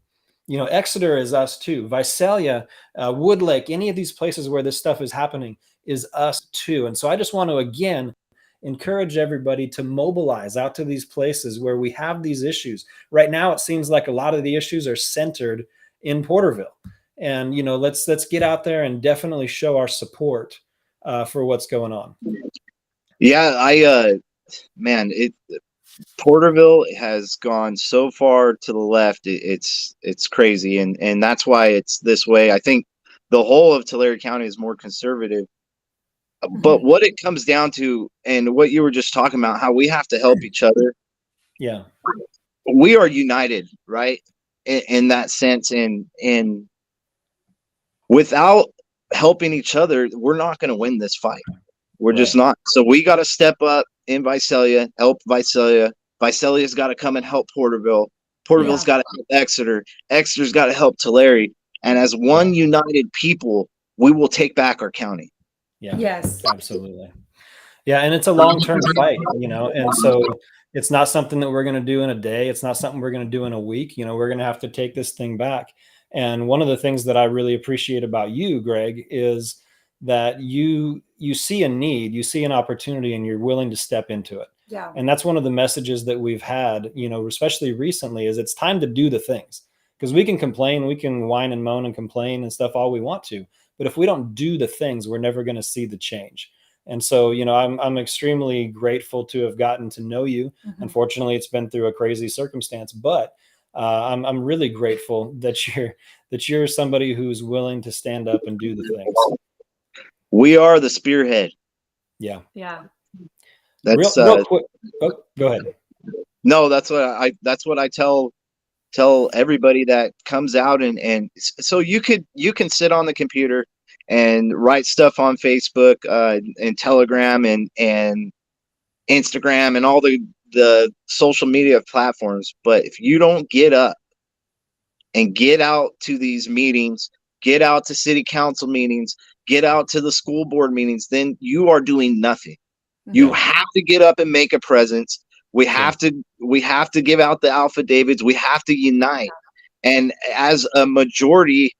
Exeter is us too. Visalia, Woodlake, any of these places where this stuff is happening is us too. And so I just want to, again, encourage everybody to mobilize out to these places where we have these issues. Right now, it seems like a lot of the issues are centered in Porterville. And, let's get out there and definitely show our support for what's going on. Yeah, Porterville has gone so far to the left. It's crazy. And that's why it's this way. I think the whole of Tulare County is more conservative. But what it comes down to, and what you were just talking about, how we have to help each other. Yeah. We are united, right? In that sense. And without helping each other, we're not going to win this fight. We're just not. So we got to step up in Visalia, help Visalia. Visalia's got to come and help Porterville. Porterville's got to help Exeter. Exeter's got to help Tulare. And as one united people, we will take back our county. Yeah. Yes. Absolutely. Yeah. And it's a long-term fight, and so it's not something that we're going to do in a day. It's not something we're going to do in a week. We're going to have to take this thing back. And one of the things that I really appreciate about you, Greg, is that you see a need, you see an opportunity, and you're willing to step into it. Yeah. And that's one of the messages that we've had, especially recently, is it's time to do the things. Because we can complain, we can whine and moan and complain and stuff all we want to. But if we don't do the things, we're never going to see the change. And so, I'm extremely grateful to have gotten to know you. Unfortunately, it's been through a crazy circumstance, but I'm really grateful that you're somebody who's willing to stand up and do the things. We are the spearhead. Yeah. Yeah. That's real quick. Oh, go ahead. No, that's what I tell everybody that comes out, and so you can sit on the computer and write stuff on Facebook and Telegram and Instagram and all the social media platforms, but if you don't get up and get out to these meetings, get out to city council meetings, get out to the school board meetings, then you are doing nothing. You have to get up and make a presence. We have to give out the affidavits. We have to unite. And as a majority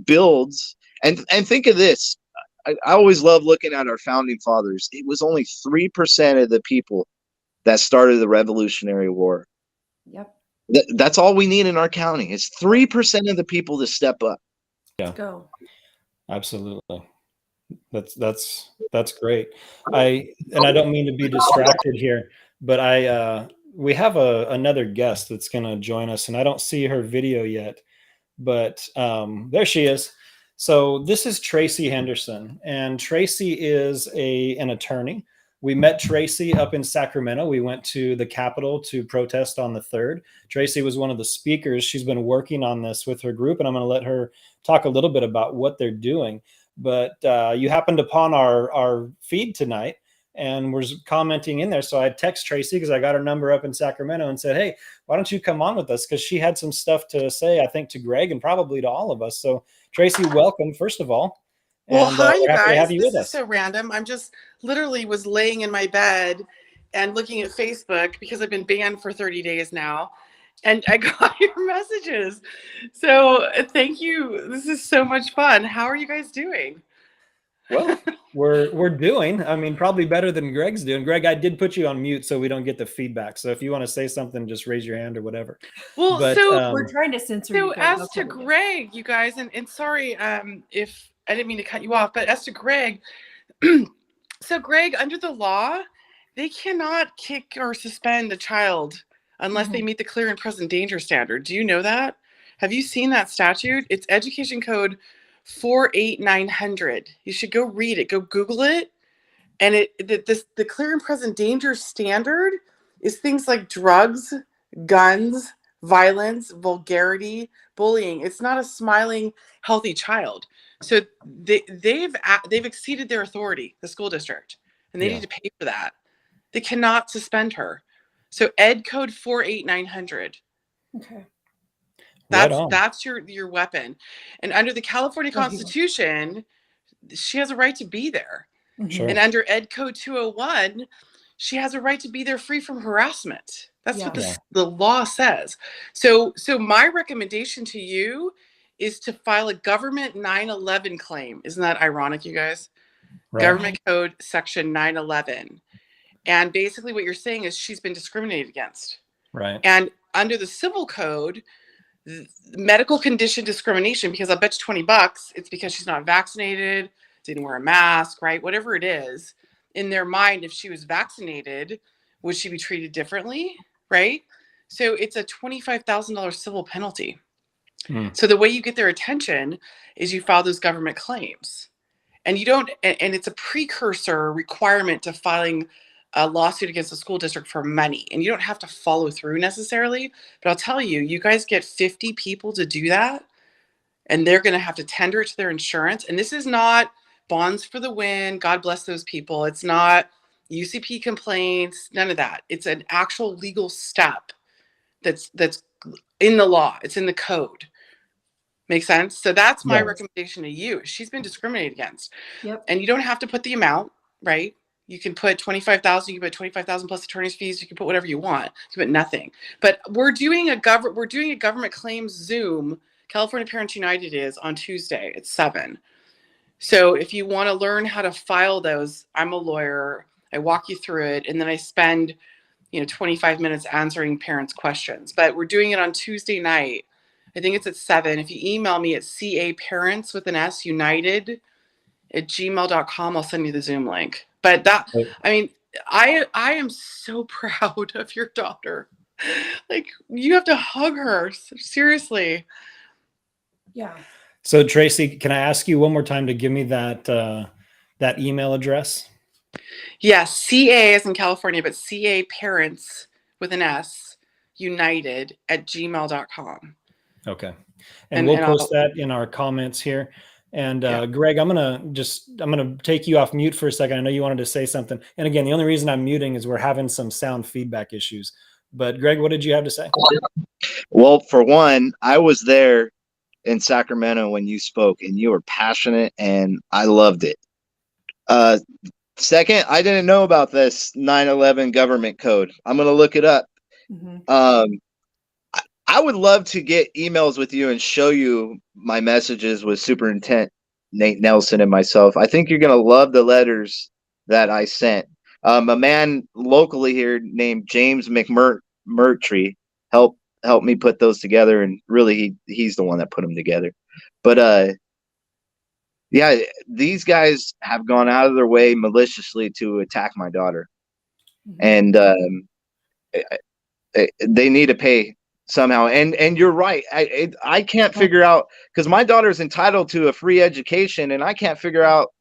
builds, and think of this, I always love looking at our founding fathers. It was only 3% of the people that started the Revolutionary War. Yep. That's all we need in our county. It's 3% of the people to step up. Yeah. Let's go. Absolutely. That's great. I don't mean to be distracted here, but we have another guest that's going to join us, and I don't see her video yet, but there she is. So this is Tracy Henderson, and Tracy is an attorney. We met Tracy up in Sacramento. We went to the Capitol to protest on the 3rd. Tracy was one of the speakers. She's been working on this with her group, and I'm going to let her talk a little bit about what they're doing. But you happened upon our feed tonight, and was commenting in there. So I text Tracy, because I got her number up in Sacramento, and said, hey, why don't you come on with us? Because she had some stuff to say, I think, to Greg and probably to all of us. So Tracy, welcome, first of all. Well, hi, you we're happy guys. to have you this with is us. so random. I'm just literally was laying in my bed and looking at Facebook because I've been banned for 30 days now. And I got your messages. So thank you. This is so much fun. How are you guys doing? Well, we're doing, I mean, probably better than Greg's doing. Greg, I did put you on mute so we don't get the feedback. So if you want to say something, just raise your hand or whatever. Well, but, so we're trying to censor you. So as to Greg, you guys, and sorry if I didn't mean to cut you off, but as to Greg, so Greg, under the law, they cannot kick or suspend a child unless they meet the clear and present danger standard. Do you know that? Have you seen that statute? It's Education Code 48900. You should go read it. Go Google it. And the clear and present danger standard is things like drugs, guns, violence, vulgarity, bullying. It's not a smiling, healthy child. So they've exceeded their authority, the school district, and they need to pay for that. They cannot suspend her. So Ed Code 48900. Okay. That's your weapon. And under the California Constitution, she has a right to be there. Sure. And under Ed Code 201, she has a right to be there free from harassment. That's what the law says. So my recommendation to you is to file a government 911 claim. Isn't that ironic, you guys? Right. Government Code Section 911. And basically what you're saying is she's been discriminated against. Right. And under the civil code, medical condition discrimination, because I bet you $20, it's because she's not vaccinated, didn't wear a mask, right? Whatever it is, in their mind, if she was vaccinated, would she be treated differently, right? So it's a $25,000 civil penalty. So the way you get their attention is you file those government claims. And you don't, and it's a precursor requirement to filing a lawsuit against the school district for money. And you don't have to follow through necessarily, but I'll tell you, you guys get 50 people to do that, and they're going to have to tender it to their insurance. And this is not bonds for the win. God bless those people. It's not UCP complaints, none of that. It's an actual legal step that's in the law. It's in the code. Make sense? So that's my recommendation to you. She's been discriminated against. Yep. And you don't have to put the amount, right? You can put 25,000, you can put 25,000 plus attorney's fees, you can put whatever you want. You can put nothing. But we're doing a government claims Zoom. California Parents United is on Tuesday at 7. So if you want to learn how to file those, I'm a lawyer. I walk you through it, and then I spend 25 minutes answering parents' questions. But we're doing it on Tuesday night. I think it's at 7. If you email me at caparents with an S united at gmail.com, I'll send you the Zoom link. But I am so proud of your daughter. Like, you have to hug her. Seriously. Yeah. So Tracy, can I ask you one more time to give me that email address? Yes, CA as in California, but CA parents with an S united at gmail.com. Okay. And we'll post that in our comments here. And Greg, I'm going to take you off mute for a second. I know you wanted to say something. And again, the only reason I'm muting is we're having some sound feedback issues. But Greg, what did you have to say? Well, for one, I was there in Sacramento when you spoke, and you were passionate, and I loved it. Second, I didn't know about this 9/11 government code. I'm going to look it up. I would love to get emails with you and show you my messages with Superintendent Nate Nelson and myself. I think you're going to love the letters that I sent. A man locally here named James McMurtry helped me put those together, and really he's the one that put them together. But these guys have gone out of their way maliciously to attack my daughter, and they need to pay somehow. And you're right. I can't figure out, because my daughter's entitled to a free education, and I can't figure out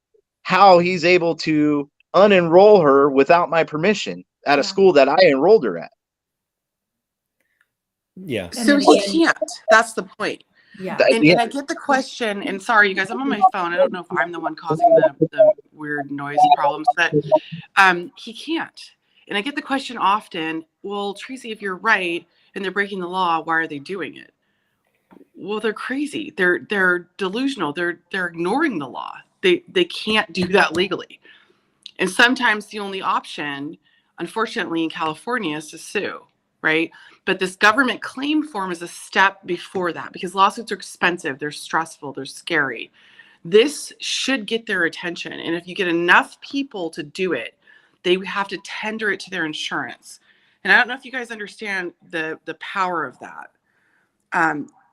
how he's able to unenroll her without my permission at a school that I enrolled her at. Yeah. So he can't. That's the point. Yeah. And I get the question, and sorry, you guys, I'm on my phone. I don't know if I'm the one causing the weird noise problems, but he can't. And I get the question often, well, Tracy, if you're right and they're breaking the law, why are they doing it? Well, they're crazy. They're delusional. They're ignoring the law. They can't do that legally. And sometimes the only option, unfortunately, in California is to sue, right? But this government claim form is a step before that because lawsuits are expensive, they're stressful, they're scary. This should get their attention. And if you get enough people to do it, they have to tender it to their insurance. And I don't know if you guys understand the power of that.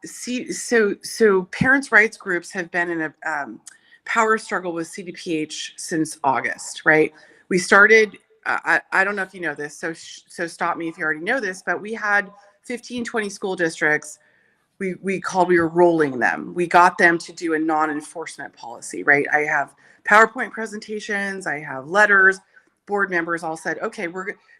So parents' rights groups have been in a power struggle with CDPH since August, right? We started, I don't know if you know this, so stop me if you already know this, but we had 15, 20 school districts. We were rolling them. We got them to do a non-enforcement policy, right? I have PowerPoint presentations, I have letters, board members all said, okay,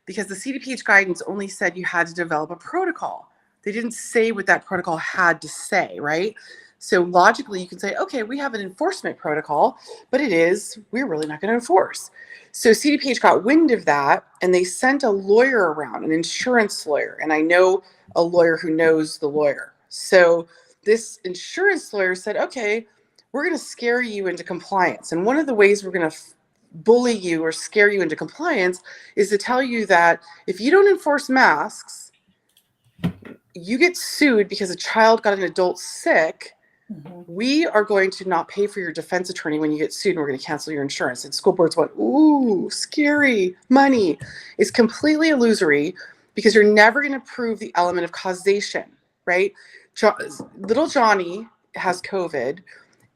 because the CDPH guidance only said you had to develop a protocol. They didn't say what that protocol had to say, right? So logically, you can say, okay, we have an enforcement protocol, but we're really not going to enforce. So CDPH got wind of that, and they sent a lawyer around, an insurance lawyer. And I know a lawyer who knows the lawyer. So this insurance lawyer said, okay, we're going to scare you into compliance. And one of the ways we're going to bully you or scare you into compliance is to tell you that if you don't enforce masks, you get sued because a child got an adult sick. We are going to not pay for your defense attorney when you get sued, and we're going to cancel your insurance. And school boards went, ooh, scary money. It's completely illusory because you're never going to prove the element of causation, right? Little Johnny has COVID,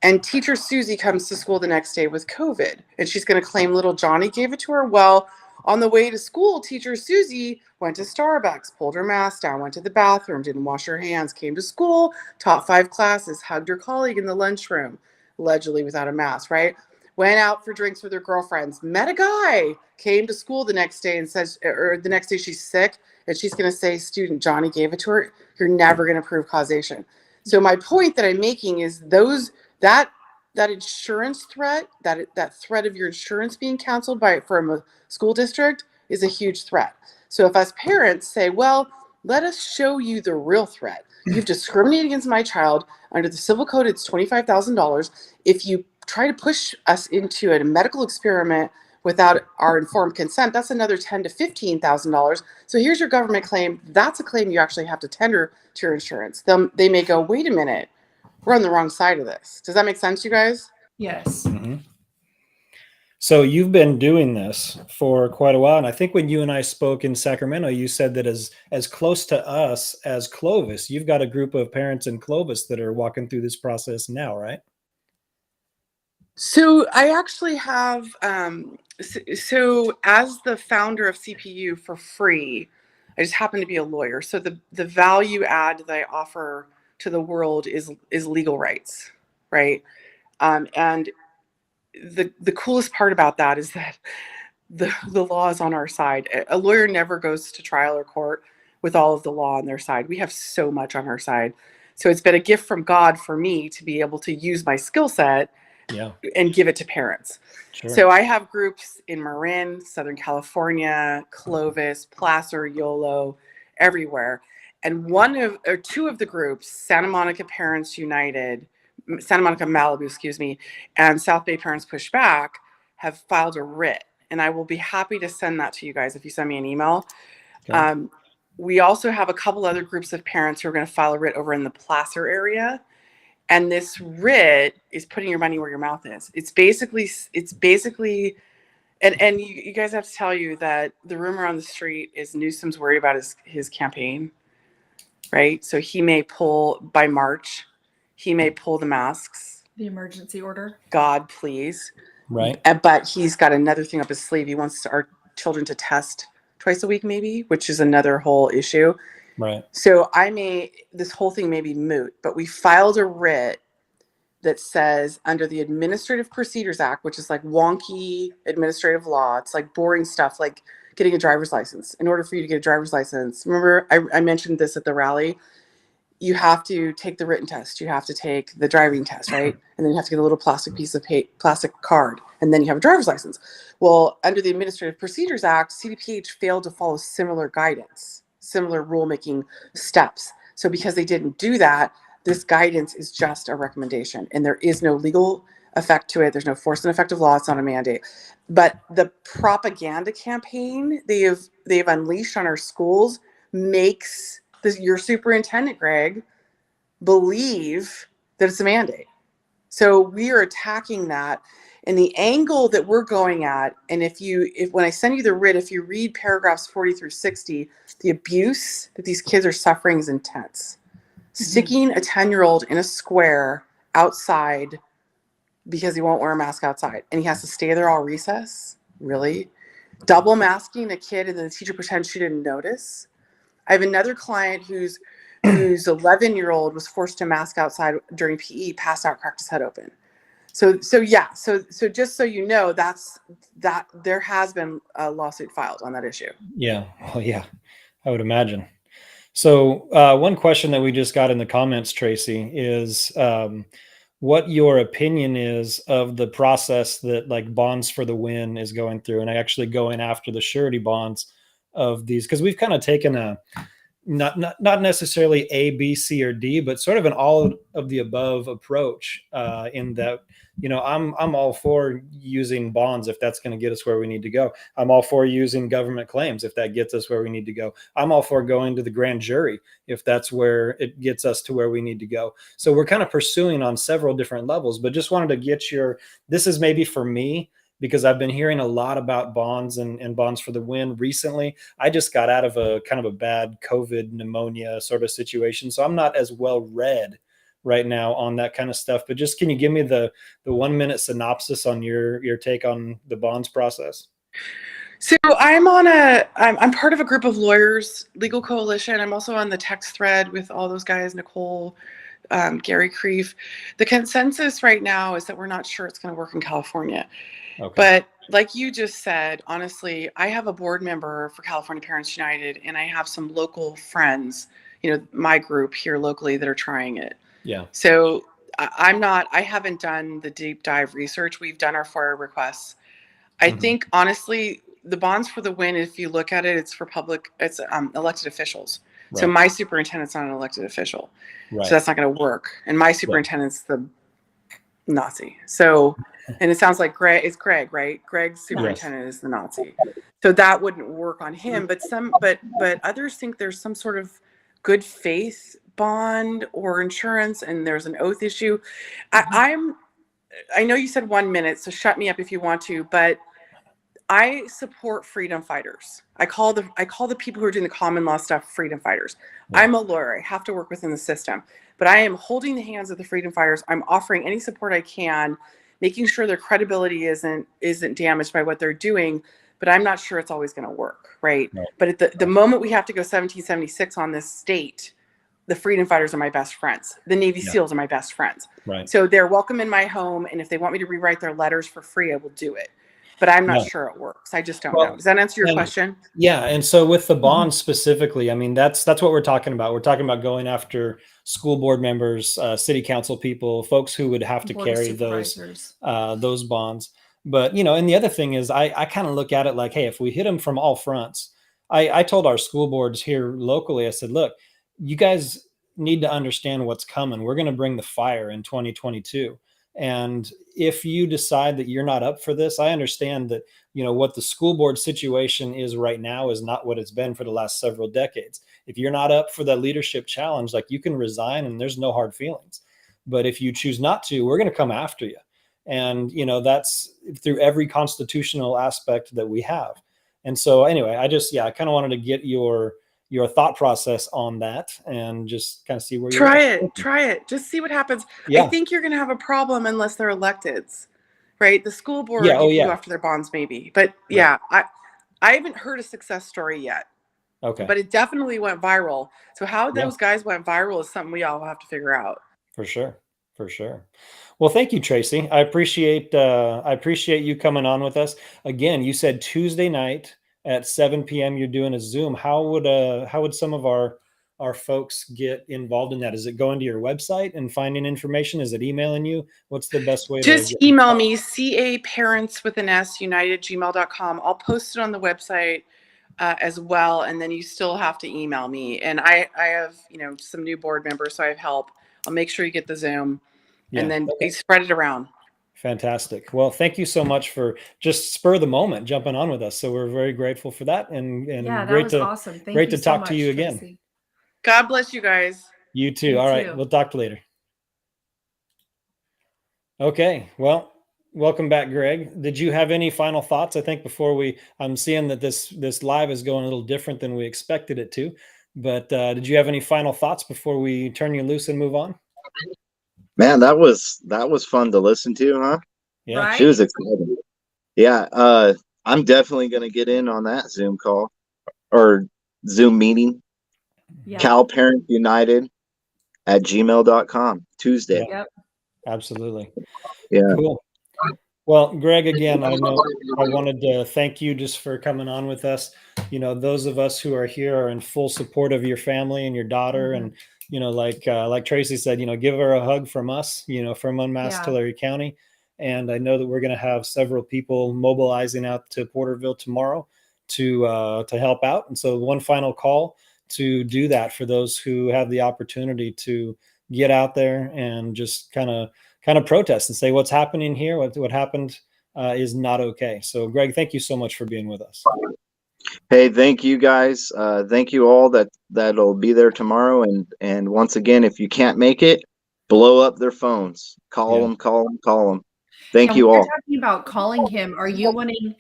and teacher Susie comes to school the next day with COVID, and she's going to claim little Johnny gave it to her. Well, on the way to school, teacher Susie went to Starbucks, pulled her mask down, went to the bathroom, didn't wash her hands, came to school, taught 5 classes, hugged her colleague in the lunchroom, allegedly without a mask, right? Went out for drinks with her girlfriends, met a guy, came to school the next day and says, or the next day she's sick, and she's going to say, student Johnny gave it to her. You're never going to prove causation. So my point that I'm making is that insurance threat, that threat of your insurance being canceled from a school district is a huge threat. So if us parents say, well, let us show you the real threat. You've discriminated against my child. Under the civil code, it's $25,000. If you try to push us into a medical experiment without our informed consent, that's another $10,000 to $15,000. So here's your government claim. That's a claim you actually have to tender to your insurance. They may go, wait a minute, we're on the wrong side of this. Does that make sense, you guys? Yes. Mm-hmm. So you've been doing this for quite a while. And I think when you and I spoke in Sacramento, you said that as close to us as Clovis, you've got a group of parents in Clovis that are walking through this process now, right? So I actually have, so as the founder of CPU for free, I just happen to be a lawyer. So the value add that I offer to the world is legal rights, right? And the coolest part about that is that the law is on our side. A lawyer never goes to trial or court with all of the law on their side. We have so much on our side. So it's been a gift from God for me to be able to use my skill set and give it to parents. Sure. So I have groups in Marin, Southern California, Clovis, Placer, Yolo, everywhere. And two of the groups, Santa Monica Parents United, Santa Monica Malibu, and South Bay Parents Push Back have filed a writ. And I will be happy to send that to you guys if you send me an email. Okay. We also have a couple other groups of parents who are going to file a writ over in the Placer area. And this writ is putting your money where your mouth is. It's basically, and you guys have to tell you that the rumor on the street is Newsom's worried about his campaign, right? So he may pull by March, he may pull the masks. The emergency order. God, please. Right. But he's got another thing up his sleeve. He wants our children to test twice a week, maybe, which is another whole issue. Right. So this whole thing may be moot, but we filed a writ that says under the Administrative Procedures Act, which is like wonky administrative law. It's like boring stuff, like getting a driver's license. In order for you to get a driver's license, remember I mentioned this at the rally, you have to take the written test, you have to take the driving test, right? And then you have to get a little plastic piece of plastic card, and then you have a driver's license. Well, under the Administrative Procedures Act, CDPH failed to follow similar guidance, similar rulemaking steps. So because they didn't do that, this guidance is just a recommendation, and there is no legal effect to it. There's no force and effective law. It's not a mandate. But the propaganda campaign they've unleashed on our schools makes your superintendent, Greg, believe that it's a mandate. So we are attacking that. And the angle that we're going at, and if when I send you the writ, if you read paragraphs 40 through 60, the abuse that these kids are suffering is intense. Sticking a 10-year-old in a square outside because he won't wear a mask outside, and he has to stay there all recess. Really? Double masking a kid, and then the teacher pretends she didn't notice. I have another client whose 11-year-old was forced to mask outside during PE, passed out, cracked his head open. So just so you know, that there has been a lawsuit filed on that issue. Yeah. Well, yeah, I would imagine. So one question that we just got in the comments, Tracy, is what your opinion is of the process that like Bonds for the Win is going through, and actually going after the surety bonds of these, because we've kind of taken a not necessarily A, B, C, or D, but sort of an all of the above approach. In that, I'm all for using bonds if that's going to get us where we need to go. I'm all for using government claims if that gets us where we need to go. I'm all for going to the grand jury if that's where it gets us to where we need to go. So we're kind of pursuing on several different levels, but just wanted to get this is maybe for me, because I've been hearing a lot about bonds and Bonds for the Win recently. I just got out of a kind of a bad COVID pneumonia sort of situation, so I'm not as well read right now on that kind of stuff. But just, can you give me the 1 minute synopsis on your take on the bonds process? So I'm part of a group of lawyers, legal coalition. I'm also on the text thread with all those guys, Nicole, Gary Kreef. The consensus right now is that we're not sure it's going to work in California. Okay. But like you just said, honestly, I have a board member for California Parents United, and I have some local friends, my group here locally, that are trying it. Yeah. So I haven't done the deep dive research. We've done our FOIA requests. I think, honestly, the Bonds for the Win, if you look at it, it's for it's elected officials. Right. So my superintendent's not an elected official. Right. So that's not going to work. And my superintendent's the Nazi. So, and it sounds like it's Greg, right? Greg's superintendent is the Nazi. So that wouldn't work on him. But others think there's some sort of good faith bond or insurance, and there's an oath issue. I know you said 1 minute, so shut me up if you want to, but I support freedom fighters. I call the people who are doing the common law stuff freedom fighters. Yeah. I'm a lawyer. I have to work within the system, but I am holding the hands of the freedom fighters. I'm offering any support I can, making sure their credibility isn't damaged by what they're doing. But I'm not sure it's always going to work, right? No. But at the moment we have to go 1776 on this state, the freedom fighters are my best friends. The Navy SEALs are my best friends. Right. So they're welcome in my home, and if they want me to rewrite their letters for free, I will do it. But I'm not sure it works. I just don't know. Does that answer your question? Yeah. And so with the bonds specifically, I mean, that's what we're talking about. We're talking about going after school board members, city council people, folks who would have to carry those bonds. But, and the other thing is I kind of look at it like, hey, if we hit them from all fronts, I told our school boards here locally, I said, look, you guys need to understand what's coming. We're going to bring the fire in 2022. And if you decide that you're not up for this, I understand that, what the school board situation is right now is not what it's been for the last several decades. If you're not up for that leadership challenge, like, you can resign and there's no hard feelings. But if you choose not to, we're going to come after you. And, that's through every constitutional aspect that we have. And so anyway, I kind of wanted to get your thought process on that and just kind of see where you're try it. Just see what happens. Yeah. I think you're going to have a problem unless they're electeds, right? The school board, you can go after their bonds maybe, but I haven't heard a success story yet. Okay. But it definitely went viral. So how those guys went viral is something we all have to figure out. For sure. Well, thank you, Tracy. I appreciate you coming on with us. Again, you said Tuesday night at 7 p.m. you're doing a Zoom. How would some of our our folks get involved in that? Is it going to your website and finding information? Is it emailing you? What's the best way Just to get email me, caparentswithans united@gmail.com. I'll post it on the website as well, and then you still have to email me. And I have, some new board members, so I have help. I'll make sure you get the Zoom, and then we spread it around. Fantastic. Well, thank you so much for just spur of the moment jumping on with us. So we're very grateful for that, and Yeah, that great was to awesome. Thank great you to so talk much, to you again. Tracy. God bless you guys. You too. You All right, too. we'll talk later. Okay. Well, welcome back, Greg. Did you have any final thoughts? I think before I'm seeing that this live is going a little different than we expected it to, but did you have any final thoughts before we turn you loose and move on? Man, that was fun to listen to, huh? Yeah. Right? She was excited. Yeah, I'm definitely going to get in on that Zoom call or Zoom meeting. Yeah. caparentsunited@gmail.com Tuesday. Yep. Absolutely. Yeah. Cool. Well, Greg, again, I wanted to thank you just for coming on with us. Those of us who are here are in full support of your family and your daughter. Mhm. And, like Tracy said, give her a hug from us, from Unmasked Yeah. Tulare County. And I know that we're going to have several people mobilizing out to Porterville tomorrow to help out. And so one final call to do that for those who have the opportunity to get out there and just kind of protest and say what's happening here, what happened is not okay. So Greg, thank you so much for being with us. Hey, thank you guys. Thank you all that'll be there tomorrow. And once again, if you can't make it, blow up their phones. Call them. Thank you all. We're talking about calling him. Are you wanting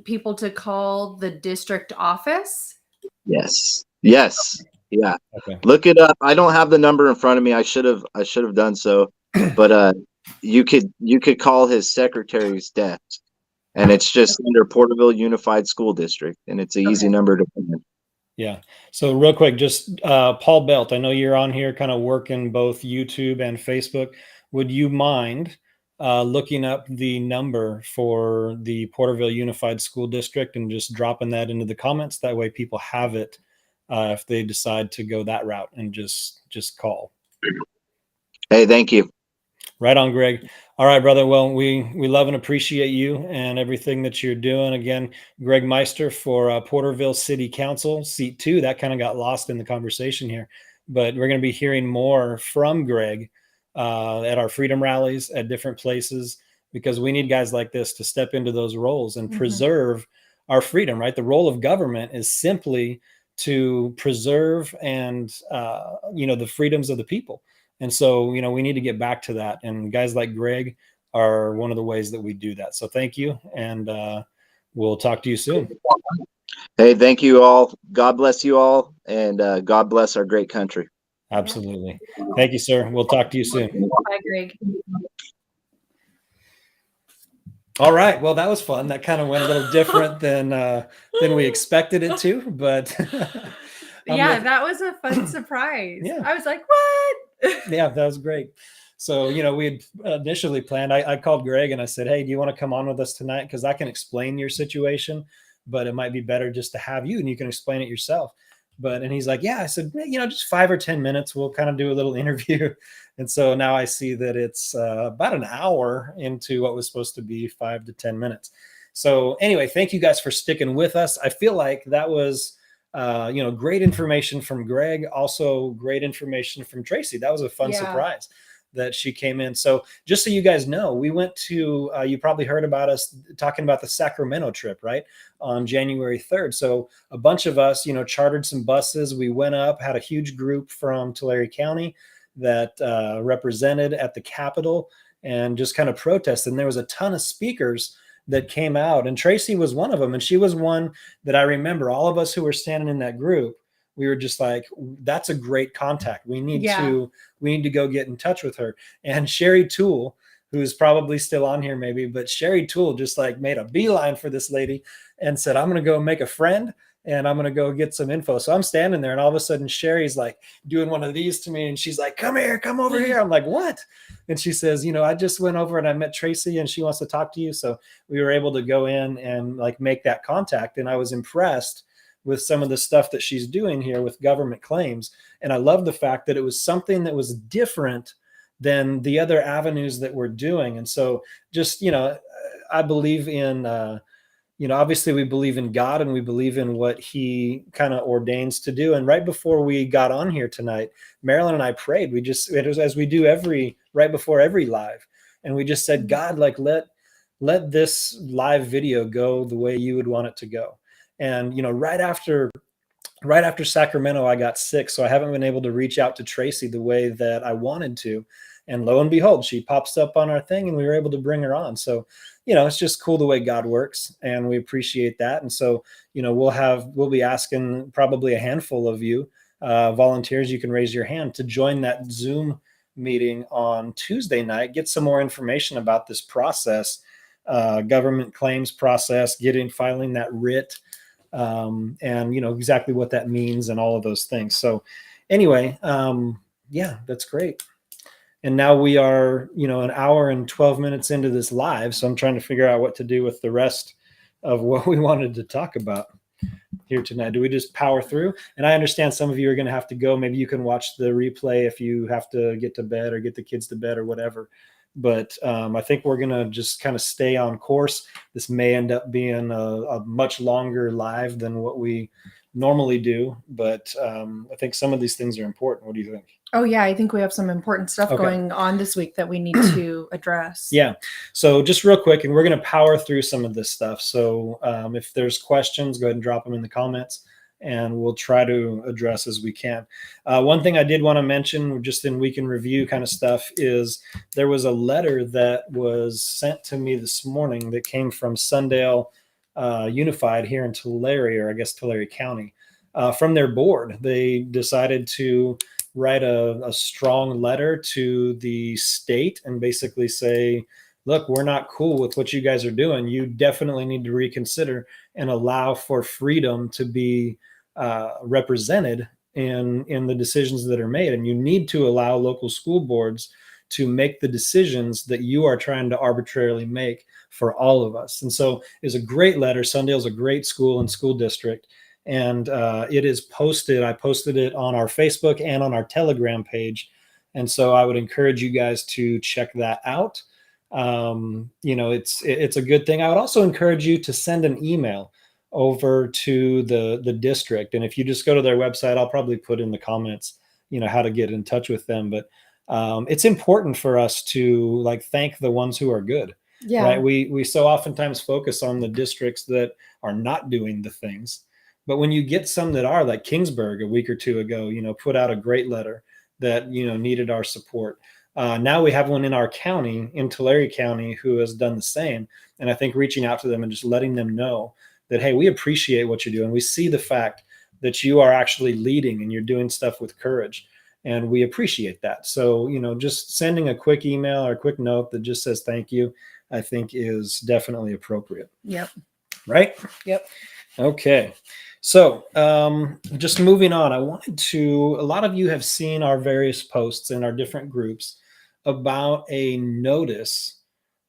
people to call the district office? Yes. Yeah. Okay. Look it up. I don't have the number in front of me. I should have done so. But you could call his secretary's desk, and it's just under Porterville Unified School District, and it's an easy number to find. Yeah. So real quick, just Paul Belt, I know you're on here kind of working both YouTube and Facebook. Would you mind looking up the number for the Porterville Unified School District and just dropping that into the comments? That way people have it if they decide to go that route and just call. Hey, thank you. Right on, Greg. All right, brother. Well, we love and appreciate you and everything that you're doing. Again, Greg Meister for Porterville City Council, seat 2. That kind of got lost in the conversation here, but we're going to be hearing more from Greg at our freedom rallies at different places, because we need guys like this to step into those roles and preserve our freedom, right? The role of government is simply to preserve and, the freedoms of the people. And so, we need to get back to that. And guys like Greg are one of the ways that we do that. So thank you. And we'll talk to you soon. Hey, thank you all. God bless you all. And God bless our great country. Absolutely. Thank you, sir. We'll talk to you soon. Bye, Greg. All right. Well, that was fun. That kind of went a little different than we expected it to, but yeah, that was a fun surprise. Yeah. I was like, what? Yeah, that was great. So, we had initially planned, I called Greg and I said, hey, do you want to come on with us tonight? Because I can explain your situation, but it might be better just to have you and you can explain it yourself. And he's like, yeah. I said, just 5 or 10 minutes. We'll kind of do a little interview. And so now I see that it's about an hour into what was supposed to be 5 to 10 minutes. So anyway, thank you guys for sticking with us. I feel like that was great information from Greg, also great information from Tracy. That was a fun surprise that she came in. So just so you guys know, we went to, you probably heard about us talking about the Sacramento trip, right? On January 3rd. So a bunch of us, chartered some buses. We went up, had a huge group from Tulare County that represented at the Capitol and just kind of protested. And there was a ton of speakers that came out, and Tracy was one of them. And she was one that I remember all of us who were standing in that group, we were just like, that's a great contact. We need to go get in touch with her. And Sherry Toole, who's probably still on here maybe, but Sherry Toole just like made a beeline for this lady and said, I'm going to go make a friend and I'm going to go get some info. So I'm standing there and all of a sudden Sherry's like doing one of these to me. And she's like, come over here. I'm like, what? And she says, I just went over and I met Tracy and she wants to talk to you. So we were able to go in and like make that contact. And I was impressed with some of the stuff that she's doing here with government claims. And I love the fact that it was something that was different than the other avenues that we're doing. And so just, I believe in, obviously we believe in God and we believe in what he kind of ordains to do. And right before we got on here tonight, Marilyn and I prayed. It was as we do right before every live. And we just said, God, like, let this live video go the way you would want it to go. And, right after Sacramento, I got sick. So I haven't been able to reach out to Tracy the way that I wanted to. And lo and behold, she pops up on our thing and we were able to bring her on. So, it's just cool the way God works, and we appreciate that. And so, we'll be asking probably a handful of you volunteers. You can raise your hand to join that Zoom meeting on Tuesday night, get some more information about this process, government claims process, filing that writ, and exactly what that means and all of those things. So anyway, yeah, that's great. And now we are, an hour and 12 minutes into this live. So I'm trying to figure out what to do with the rest of what we wanted to talk about here tonight. Do we just power through? And I understand some of you are going to have to go. Maybe you can watch the replay if you have to get to bed or get the kids to bed or whatever. But I think we're going to just kind of stay on course. This may end up being a much longer live than what we normally do. But I think some of these things are important. What do you think? Oh, yeah. I think we have some important stuff going on this week that we need to address. Yeah. So just real quick, and we're going to power through some of this stuff. So if there's questions, go ahead and drop them in the comments, and we'll try to address as we can. One thing I did want to mention, just in week in review kind of stuff, is there was a letter that was sent to me this morning that came from Sundale Unified here in Tulare, or I guess Tulare County, from their board. They decided to write a strong letter to the state and basically say, look, we're not cool with what you guys are doing. You definitely need to reconsider and allow for freedom to be represented in the decisions that are made. And you need to allow local school boards to make the decisions that you are trying to arbitrarily make for all of us. And so it's a great letter. Sundale's a great school and school district. And it is posted. I posted it on our Facebook and on our Telegram page. And so I would encourage you guys to check that out. It's a good thing. I would also encourage you to send an email over to the district. And if you just go to their website, I'll probably put in the comments, how to get in touch with them. But it's important for us to thank the ones who are good. Yeah. Right. We so oftentimes focus on the districts that are not doing the things. But when you get some that are, like Kingsburg a week or two ago, put out a great letter that, needed our support. Now we have one in our county, in Tulare County, who has done the same. And I think reaching out to them and just letting them know that, hey, we appreciate what you're doing. We see the fact that you are actually leading and you're doing stuff with courage. And we appreciate that. So, just sending a quick email or a quick note that just says thank you, I think is definitely appropriate. Yep. Right? Yep. Okay. So just moving on, a lot of you have seen our various posts in our different groups about a notice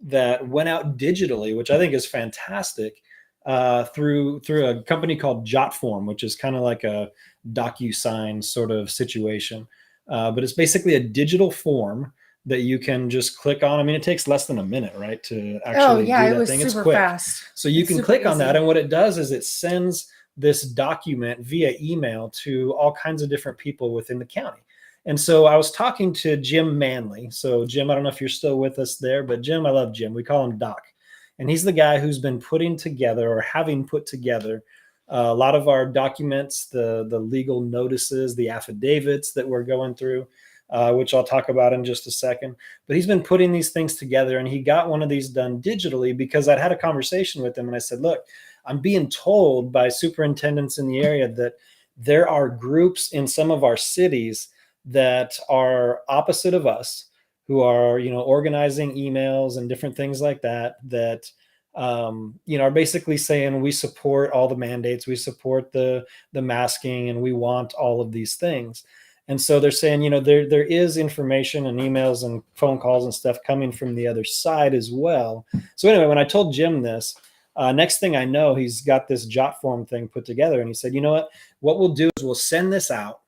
that went out digitally, which I think is fantastic, through a company called Jotform, which is kind of like a DocuSign sort of situation. But it's basically a digital form that you can just click on. I mean, it takes less than a minute, right, to actually do that thing. It's quick. Fast. So you can click on that, and what it does is it sends this document via email to all kinds of different people within the county. And so I was talking to Jim Manley. So Jim, I don't know if you're still with us there, but Jim, I love Jim. We call him Doc. And he's the guy who's been putting together, or having put together, a lot of our documents, the legal notices, the affidavits that we're going through, which I'll talk about in just a second. But he's been putting these things together, and he got one of these done digitally because I'd had a conversation with him, and I said, look, I'm being told by superintendents in the area that there are groups in some of our cities that are opposite of us, who are, organizing emails and different things like that, are basically saying we support all the mandates, we support the masking, and we want all of these things. And so they're saying, there is information and emails and phone calls and stuff coming from the other side as well. So anyway, when I told Jim this, Next thing I know, he's got this jot form thing put together, and he said, you know what we'll do is we'll send this out,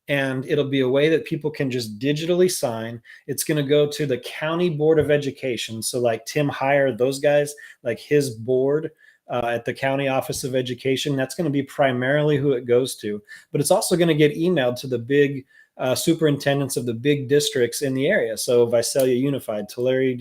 and it'll be a way that people can just digitally sign. It's going to go to the County Board of Education. So like Tim Heyer, those guys, like his board at the County Office of Education, that's going to be primarily who it goes to. But it's also going to get emailed to the big superintendents of the big districts in the area. So Visalia Unified, Tulare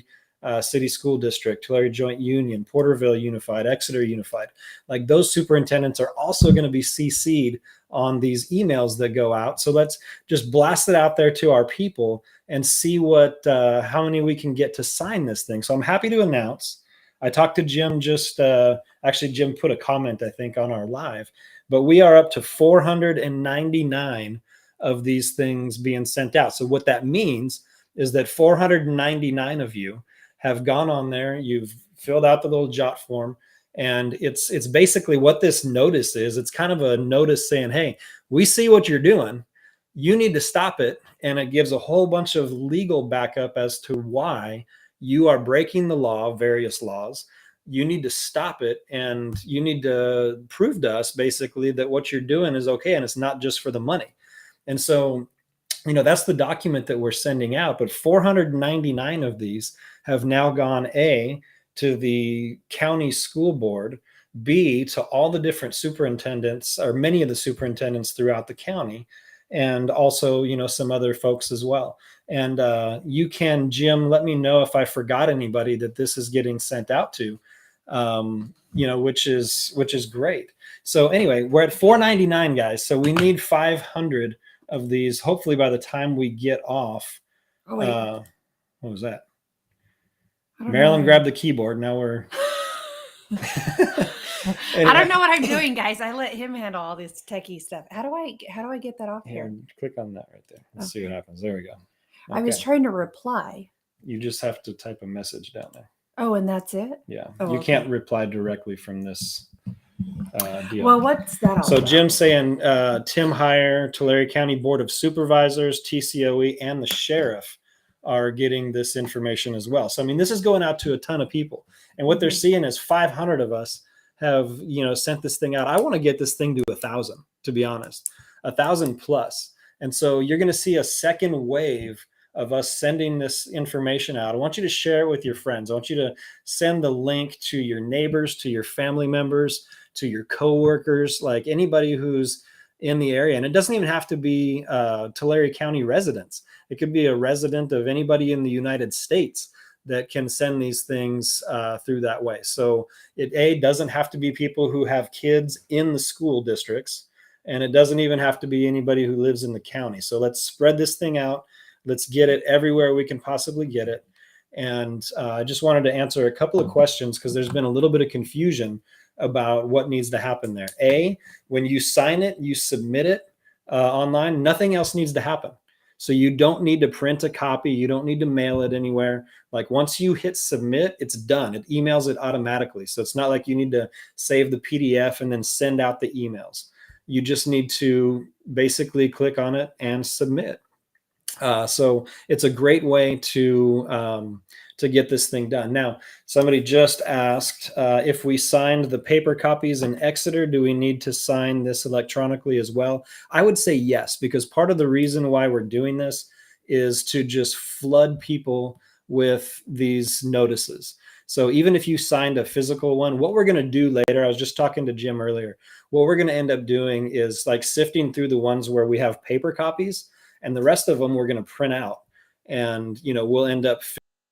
City School District, Tulare Joint Union, Porterville Unified, Exeter Unified. Like those superintendents are also going to be CC'd on these emails that go out. So let's just blast it out there to our people and see what how many we can get to sign this thing. So I'm happy to announce, I talked to Jim just actually Jim put a comment, I think, on our live, but we are up to 499 of these things being sent out. So what that means is that 499 of you have gone on there, you've filled out the little jot form, and it's basically what this notice is. It's kind of a notice saying, hey, we see what you're doing. You need to stop it. And it gives a whole bunch of legal backup as to why you are breaking the law, various laws. You need to stop it, and you need to prove to us basically that what you're doing is okay, and it's not just for the money. And so, you know, that's the document that we're sending out. But 499 of these have now gone A, to the county school board, B, to all the different superintendents, or many of the superintendents throughout the county, and also, you know, some other folks as well. And you can, Jim, let me know if I forgot anybody that this is getting sent out to, you know, which is great. So anyway, we're at 499, guys. So we need 500 of these, hopefully by the time we get off. Oh, wait. What was that? Marilyn grabbed the keyboard. Now we're Anyway. I don't know what I'm doing, guys. I let him handle all this techie stuff. How do I get that off here? Click on that right there. Let's see what happens. There we go. Okay. I was trying to reply. You just have to type a message down there. Oh, and that's it? Yeah. Oh, you can't reply directly from this deal. Well, what's that all So about? Jim's saying Tim Heyer, Tulare County Board of Supervisors, TCOE, and the sheriff are getting this information as well. So, I mean, this is going out to a ton of people. And what they're seeing is 500 of us have, you know, sent this thing out. I want to get this thing to 1,000, to be honest, 1,000 plus. And so you're going to see a second wave of us sending this information out. I want you to share it with your friends. I want you to send the link to your neighbors, to your family members, to your coworkers, like anybody who's in the area. And it doesn't even have to be Tulare County residents. It could be a resident of anybody in the United States that can send these things through that way. So it doesn't have to be people who have kids in the school districts, and it doesn't even have to be anybody who lives in the county. So let's spread this thing out. Let's get it everywhere we can possibly get it. And I just wanted to answer a couple of questions because there's been a little bit of confusion about what needs to happen there. A, when you sign it, you submit it online, nothing else needs to happen. So you don't need to print a copy. You don't need to mail it anywhere. Like once you hit submit, it's done. It emails it automatically. So it's not like you need to save the PDF and then send out the emails. You just need to basically click on it and submit. So it's a great way to get this thing done. Now, somebody just asked if we signed the paper copies in Exeter, do we need to sign this electronically as well? I would say yes, because part of the reason why we're doing this is to just flood people with these notices. So even if you signed a physical one, what we're going to do later, I was just talking to Jim earlier, what we're going to end up doing is like sifting through the ones where we have paper copies, and the rest of them we're going to print out. And, you know, we'll end up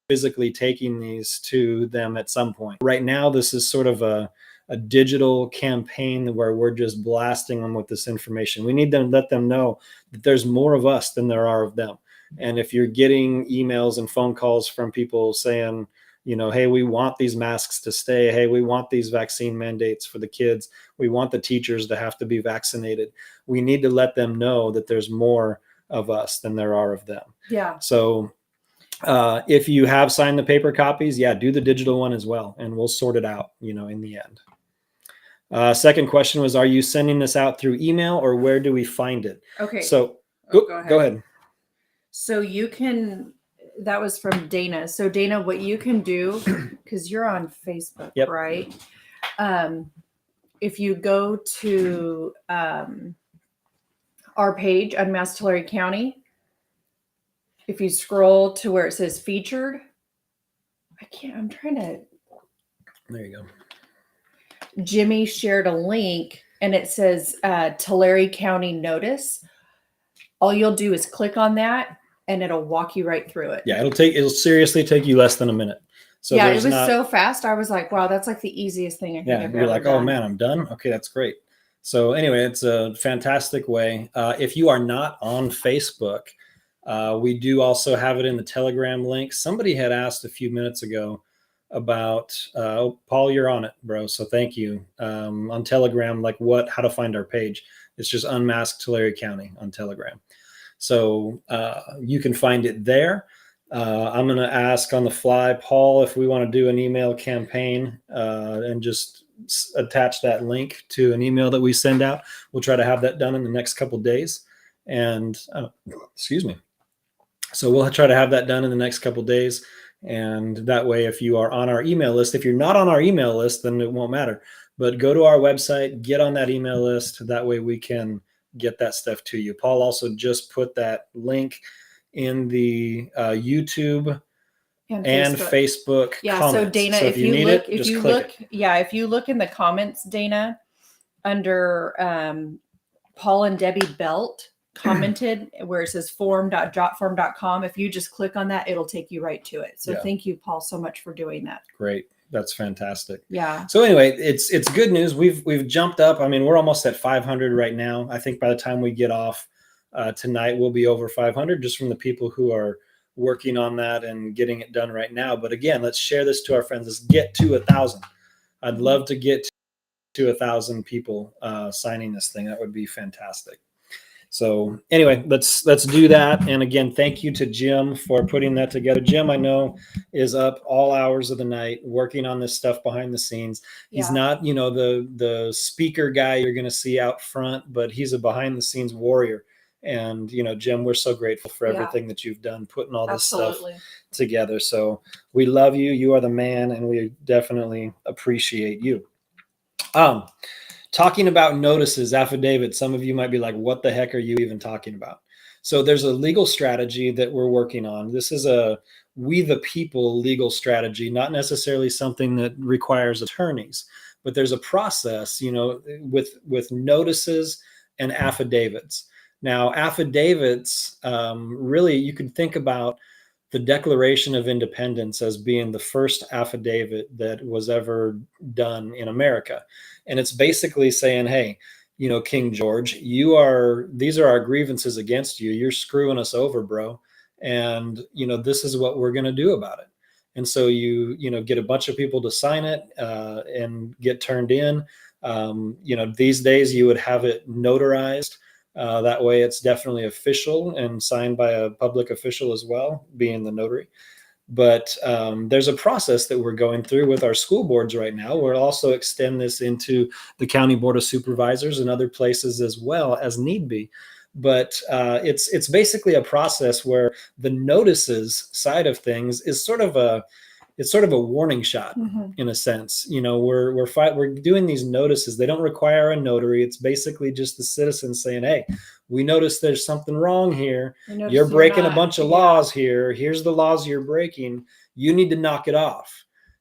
physically taking these to them at some point. Right now, this is sort of a digital campaign where we're just blasting them with this information. We need to let them know that there's more of us than there are of them. And if you're getting emails and phone calls from people saying, you know, hey, we want these masks to stay. Hey, we want these vaccine mandates for the kids. We want the teachers to have to be vaccinated. We need to let them know that there's more of us than there are of them. Yeah. So if you have signed the paper copies, yeah, do the digital one as well, and we'll sort it out, you know, in the end. Second question was, are you sending this out through email or where do we find it? Okay. So go ahead. So you can, that was from Dana. So Dana, what you can do, because you're on Facebook, Yep. right? if you go to our page, Unmasked Tulare County, if you scroll to where it says featured, I'm trying to. There you go. Jimmy shared a link and it says Tulare County Notice. All you'll do is click on that and it'll walk you right through it. Yeah, it'll seriously take you less than a minute. So yeah, it was so fast. I was like, wow, that's like the easiest thing I think I've you're ever like, done. oh man, I'm done. Okay, that's great. So anyway, it's a fantastic way. If you are not on Facebook, we do also have it in the Telegram link. Somebody had asked a few minutes ago about Paul, you're on it, bro. So thank you. On Telegram, like how to find our page. It's just Unmasked Tulare County on Telegram. So you can find it there. I'm going to ask on the fly, Paul, if we want to do an email campaign and just attach that link to an email that we send out. We'll try to have that done in the next couple of days. And excuse me. So we'll try to have that done in the next couple of days. And that way, if you are on our email list, if you're not on our email list, then it won't matter. But go to our website, get on that email list. That way we can get that stuff to you. Paul also just put that link in the YouTube and Facebook yeah, comments. so Dana, so if you look in the comments, Dana, under Paul and Debbie Belt commented where it says forum.jotform.com. If you just click on that, it'll take you right to it. So thank you, Paul, so much for doing that. Great. That's fantastic. Yeah. So anyway, it's good news. We've jumped up. I mean, we're almost at 500 right now. I think by the time we get off tonight, we'll be over 500 just from the people who are working on that and getting it done right now. But again, let's share this to our friends. Let's get to 1,000. I'd love to get to 1,000 people signing this thing. That would be fantastic. So anyway, let's do that. And again, thank you to Jim for putting that together. Jim, I know, is up all hours of the night working on this stuff behind the scenes. He's not, the speaker guy you're going to see out front, but he's a behind the scenes warrior. And, Jim, we're so grateful for everything that you've done, putting all this stuff together. So we love you. You are the man, and we definitely appreciate you. Talking about notices, affidavits, some of you might be like, what the heck are you even talking about? So there's a legal strategy that we're working on. This is a we the people legal strategy, not necessarily something that requires attorneys, but there's a process, with notices and affidavits. Now, affidavits, really, you can think about the Declaration of Independence as being the first affidavit that was ever done in America. And it's basically saying, hey, King George, these are our grievances against you. You're screwing us over, bro. And, this is what we're going to do about it. And so you get a bunch of people to sign it and get turned in. These days you would have it notarized. That way it's definitely official and signed by a public official as well, being the notary. But there's a process that we're going through with our school boards right now. We'll also extend this into the County Board of Supervisors and other places as well as need be. But it's basically a process where the notices side of things is sort of a warning shot in a sense. We're doing these notices. They don't require a notary. It's basically just the citizen saying, hey, we notice there's something wrong here. You're breaking a bunch of laws here. Here's the laws you're breaking. You need to knock it off.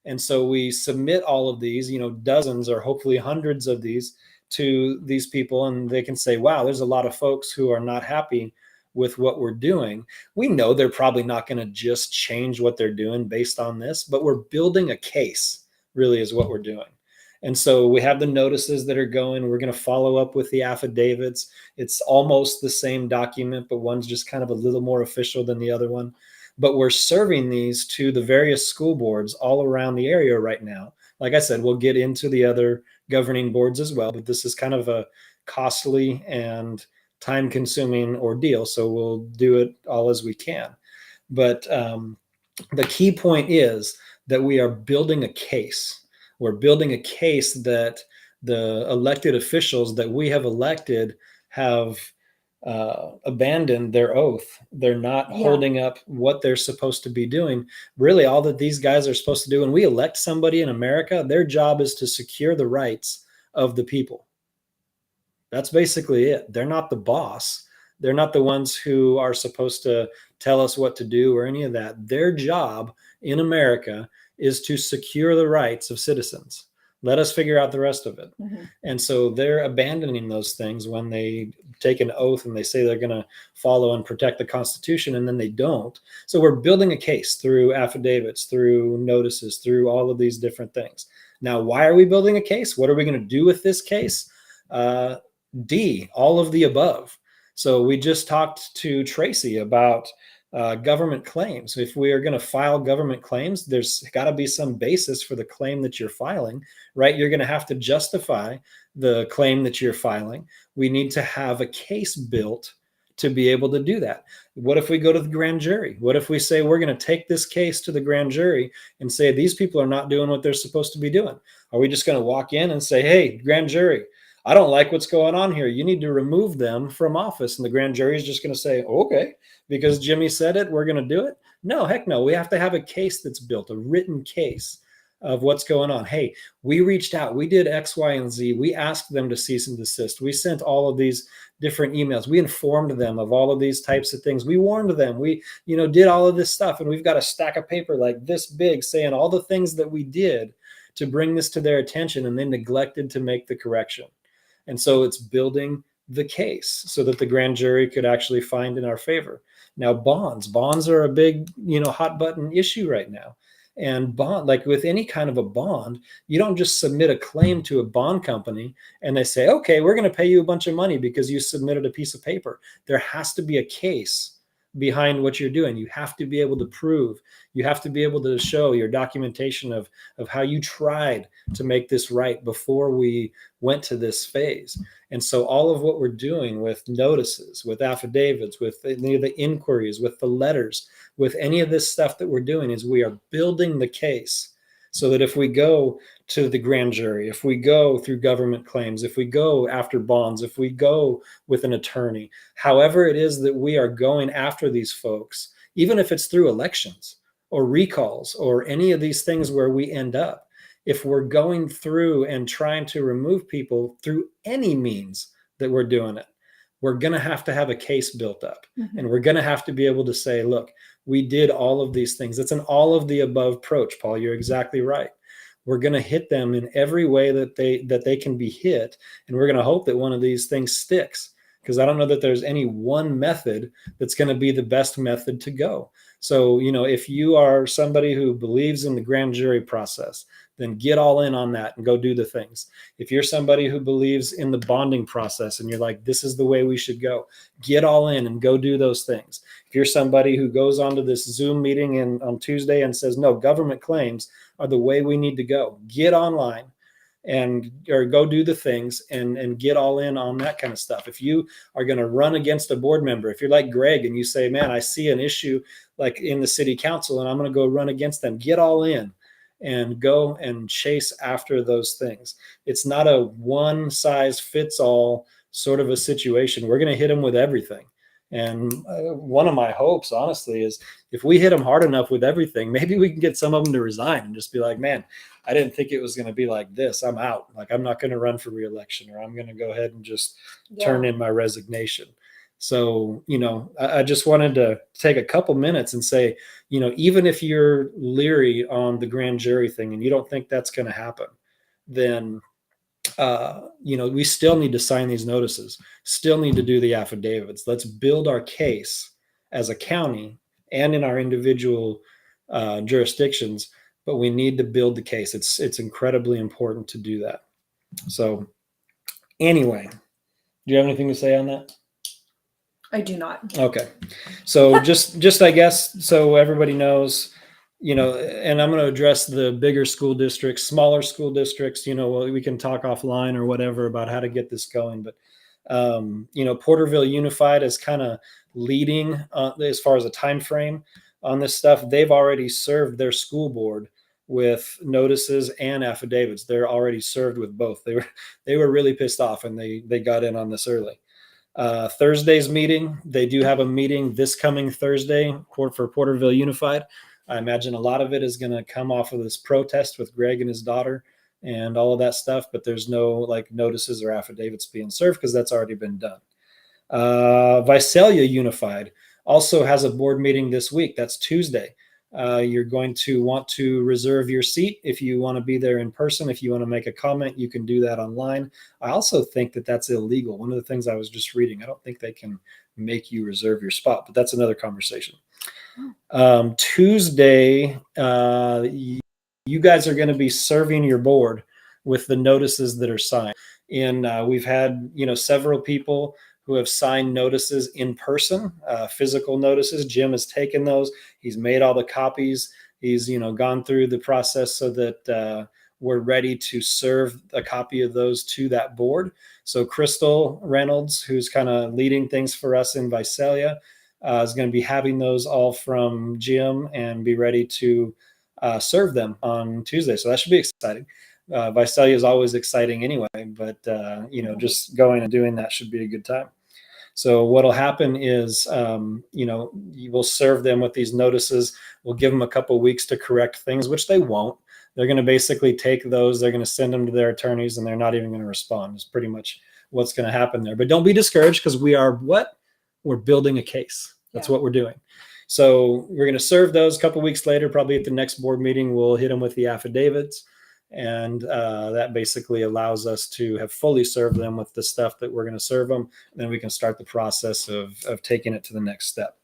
And so we submit all of these, dozens or hopefully hundreds of these to these people, and they can say, wow, there's a lot of folks who are not happy with what we're doing. We know they're probably not going to just change what they're doing based on this, but we're building a case, really, is what we're doing. And so we have the notices that are going. We're going to follow up with the affidavits. It's almost the same document, but one's just kind of a little more official than the other one. But we're serving these to the various school boards all around the area right now. Like I said, we'll get into the other governing boards as well, but this is kind of a costly and time-consuming ordeal, so we'll do it all as we can. But the key point is that we are building a case. We're building a case that the elected officials that we have elected have abandoned their oath. They're not holding up what they're supposed to be doing. Really, all that these guys are supposed to do, when we elect somebody in America, their job is to secure the rights of the people. That's basically it. They're not the boss. They're not the ones who are supposed to tell us what to do or any of that. Their job in America is to secure the rights of citizens. Let us figure out the rest of it. Mm-hmm. And so they're abandoning those things when they take an oath and they say they're going to follow and protect the Constitution, and then they don't. So we're building a case through affidavits, through notices, through all of these different things. Now, why are we building a case? What are we going to do with this case? D, all of the above. So we just talked to Tracy about government claims. If we are going to file government claims, there's got to be some basis for the claim that you're filing, right? You're going to have to justify the claim that you're filing. We need to have a case built to be able to do that. What if we go to the grand jury? What if we say we're going to take this case to the grand jury and say these people are not doing what they're supposed to be doing? Are we just going to walk in and say, hey, grand jury, I don't like what's going on here. You need to remove them from office. And the grand jury is just going to say, okay, because Jimmy said it, we're going to do it. No, heck no. We have to have a case that's built, a written case of what's going on. Hey, we reached out. We did X, Y, and Z. We asked them to cease and desist. We sent all of these different emails. We informed them of all of these types of things. We warned them. We, did all of this stuff. And we've got a stack of paper like this big saying all the things that we did to bring this to their attention, and they neglected to make the correction. And so it's building the case so that the grand jury could actually find in our favor. Now, bonds are a big, hot button issue right now. And like with any kind of a bond, you don't just submit a claim to a bond company and they say, okay, we're going to pay you a bunch of money because you submitted a piece of paper. There has to be a case behind what you're doing. You have to be able to prove, you have to be able to show your documentation of how you tried to make this right before we went to this phase. And so all of what we're doing with notices, with affidavits, with any of the inquiries, with the letters, with any of this stuff that we're doing is we are building the case so that if we go to the grand jury, if we go through government claims, if we go after bonds, if we go with an attorney, however it is that we are going after these folks, even if it's through elections or recalls or any of these things where we end up, if we're going through and trying to remove people through any means that we're doing it, we're going to have a case built up. Mm-hmm. And we're going to have to be able to say, look, we did all of these things. It's an all of the above approach, Paul. You're exactly right. We're going to hit them in every way that they can be hit. And we're going to hope that one of these things sticks, because I don't know that there's any one method that's going to be the best method to go. So, if you are somebody who believes in the grand jury process, then get all in on that and go do the things. If you're somebody who believes in the bonding process and you're like, this is the way we should go, get all in and go do those things. If you're somebody who goes onto this Zoom meeting on Tuesday and says, no, government claims are the way we need to go, get online or go do the things and get all in on that kind of stuff. If you are going to run against a board member, if you're like Greg and you say, man, I see an issue like in the city council and I'm going to go run against them, get all in and go and chase after those things. It's not a one size fits all sort of a situation. We're going to hit them with everything. And one of my hopes, honestly, is if we hit them hard enough with everything, maybe we can get some of them to resign and just be like, man, I didn't think it was going to be like this. I'm out. Like, I'm not going to run for reelection, or I'm going to go ahead and just turn in my resignation. So, I just wanted to take a couple minutes and say, even if you're leery on the grand jury thing and you don't think that's going to happen, then we still need to sign these notices, still need to do the affidavits. Let's build our case as a county and in our individual jurisdictions, but we need to build the case. It's incredibly important to do that. So anyway, do you have anything to say on that? I do not. Okay. So just I guess, so everybody knows, and I'm going to address the bigger school districts, smaller school districts, we can talk offline or whatever about how to get this going. But, Porterville Unified is kind of leading as far as a time frame on this stuff. They've already served their school board with notices and affidavits. They're already served with both. They were really pissed off and they got in on this early. Thursday's meeting, they do have a meeting this coming Thursday for Porterville Unified. I imagine a lot of it is going to come off of this protest with Greg and his daughter and all of that stuff, but there's no like notices or affidavits being served because that's already been done. Visalia Unified also has a board meeting this week. That's Tuesday. You're going to want to reserve your seat if you want to be there in person. If you want to make a comment, you can do that online. I also think that that's illegal. One of the things I was just reading, I don't think they can make you reserve your spot, but that's another conversation. Tuesday, you guys are going to be serving your board with the notices that are signed. And we've had, several people who have signed notices in person, physical notices. Jim has taken those. He's made all the copies. He's, gone through the process so that we're ready to serve a copy of those to that board. So Crystal Reynolds, who's kind of leading things for us in Visalia, is going to be having those all from Jim and be ready to serve them on Tuesday. So that should be exciting. Visalia is always exciting anyway, but just going and doing that should be a good time. So what'll happen is, you will serve them with these notices. We'll give them a couple of weeks to correct things, which they won't. They're going to basically take those, they're going to send them to their attorneys, and they're not even going to respond. It's pretty much what's going to happen there. But don't be discouraged, because we're building a case. That's what we're doing. So we're going to serve those a couple of weeks later. Probably at the next board meeting, we'll hit them with the affidavits. And that basically allows us to have fully served them with the stuff that we're going to serve them. Then we can start the process of taking it to the next step.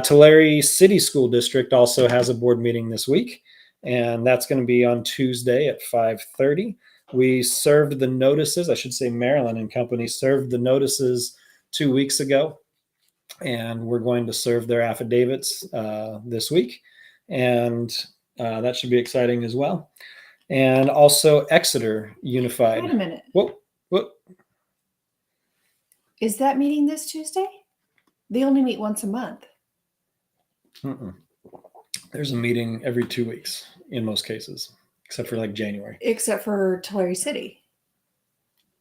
Tulare City School District also has a board meeting this week, and that's going to be on Tuesday at 5:30. We served the notices, I should say Marilyn and Company served the notices 2 weeks ago, and we're going to serve their affidavits this week. And that should be exciting as well. And also Exeter Unified. Wait a minute. What? Is that meeting this Tuesday? They only meet once a month. There's a meeting every 2 weeks in most cases, except for like January. Except for Tulare City.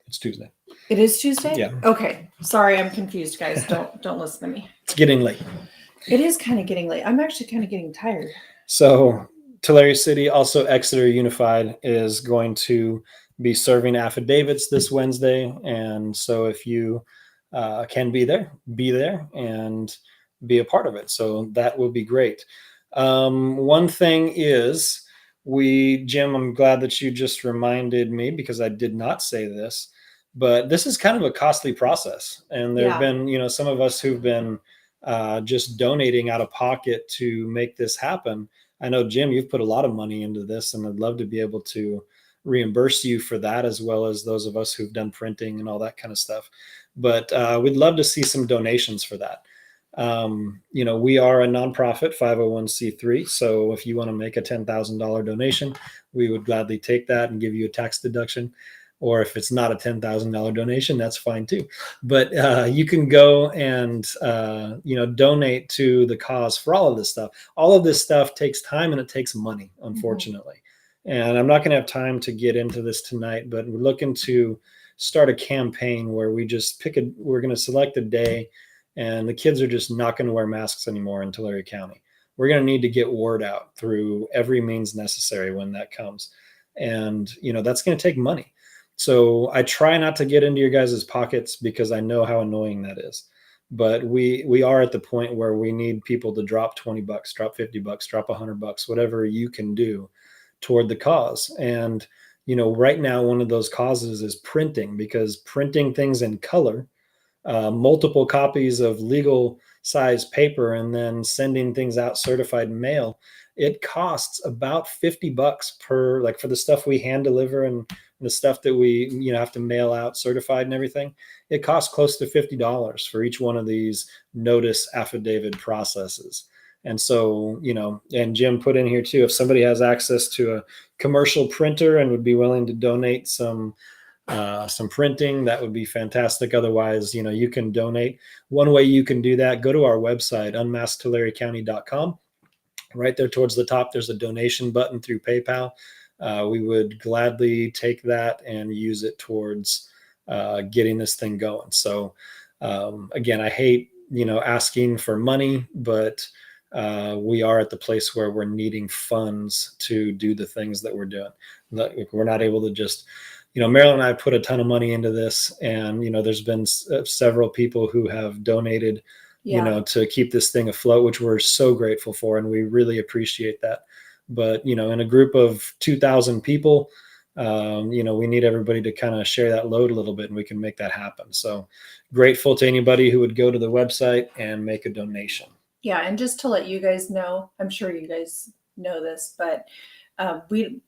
It's Tuesday. It is Tuesday? Yeah. Okay. Sorry, I'm confused, guys. Don't listen to me. It's getting late. It is kind of getting late. I'm actually kind of getting tired. So Tulare City, also Exeter Unified, is going to be serving affidavits this Wednesday. And so if you can be there and be a part of it. So that will be great. One thing is, Jim, I'm glad that you just reminded me, because I did not say this, but this is kind of a costly process. And there have been, some of us who've been just donating out of pocket to make this happen. I know, Jim, you've put a lot of money into this, and I'd love to be able to reimburse you for that, as well as those of us who've done printing and all that kind of stuff. But we'd love to see some donations for that. We are a nonprofit 501c3. So if you want to make a $10,000 donation, we would gladly take that and give you a tax deduction. Or if it's not a $10,000 donation, that's fine too. But you can go and, donate to the cause for all of this stuff. All of this stuff takes time and it takes money, unfortunately. And I'm not going to have time to get into this tonight, but we're looking to start a campaign where we just we're going to select a day, and the kids are just not going to wear masks anymore in Tulare County. We're going to need to get word out through every means necessary when that comes. And, that's going to take money. So I try not to get into your guys' pockets, because I know how annoying that is. But we are at the point where we need people to drop $20, drop $50, drop $100, whatever you can do toward the cause. And, right now, one of those causes is printing, because printing things in color, multiple copies of legal size paper, and then sending things out certified mail, it costs about $50 per, for the stuff we hand deliver and the stuff that we, have to mail out certified and everything. It costs close to $50 for each one of these notice affidavit processes. And so, and Jim put in here too, if somebody has access to a commercial printer and would be willing to donate some printing, that would be fantastic. Otherwise, you can donate. One way you can do that, go to our website, unmaskedtularecounty.com. Right there towards the top, there's a donation button through PayPal. We would gladly take that and use it towards getting this thing going. So Again, I hate, asking for money, but we are at the place where we're needing funds to do the things that we're doing. We're not able to just, Marilyn and I put a ton of money into this, and, there's been several people who have donated, to keep this thing afloat, which we're so grateful for. And we really appreciate that. But, in a group of 2,000 people, we need everybody to kind of share that load a little bit, and we can make that happen. So grateful to anybody who would go to the website and make a donation. Yeah. And just to let you guys know, I'm sure you guys know this, but we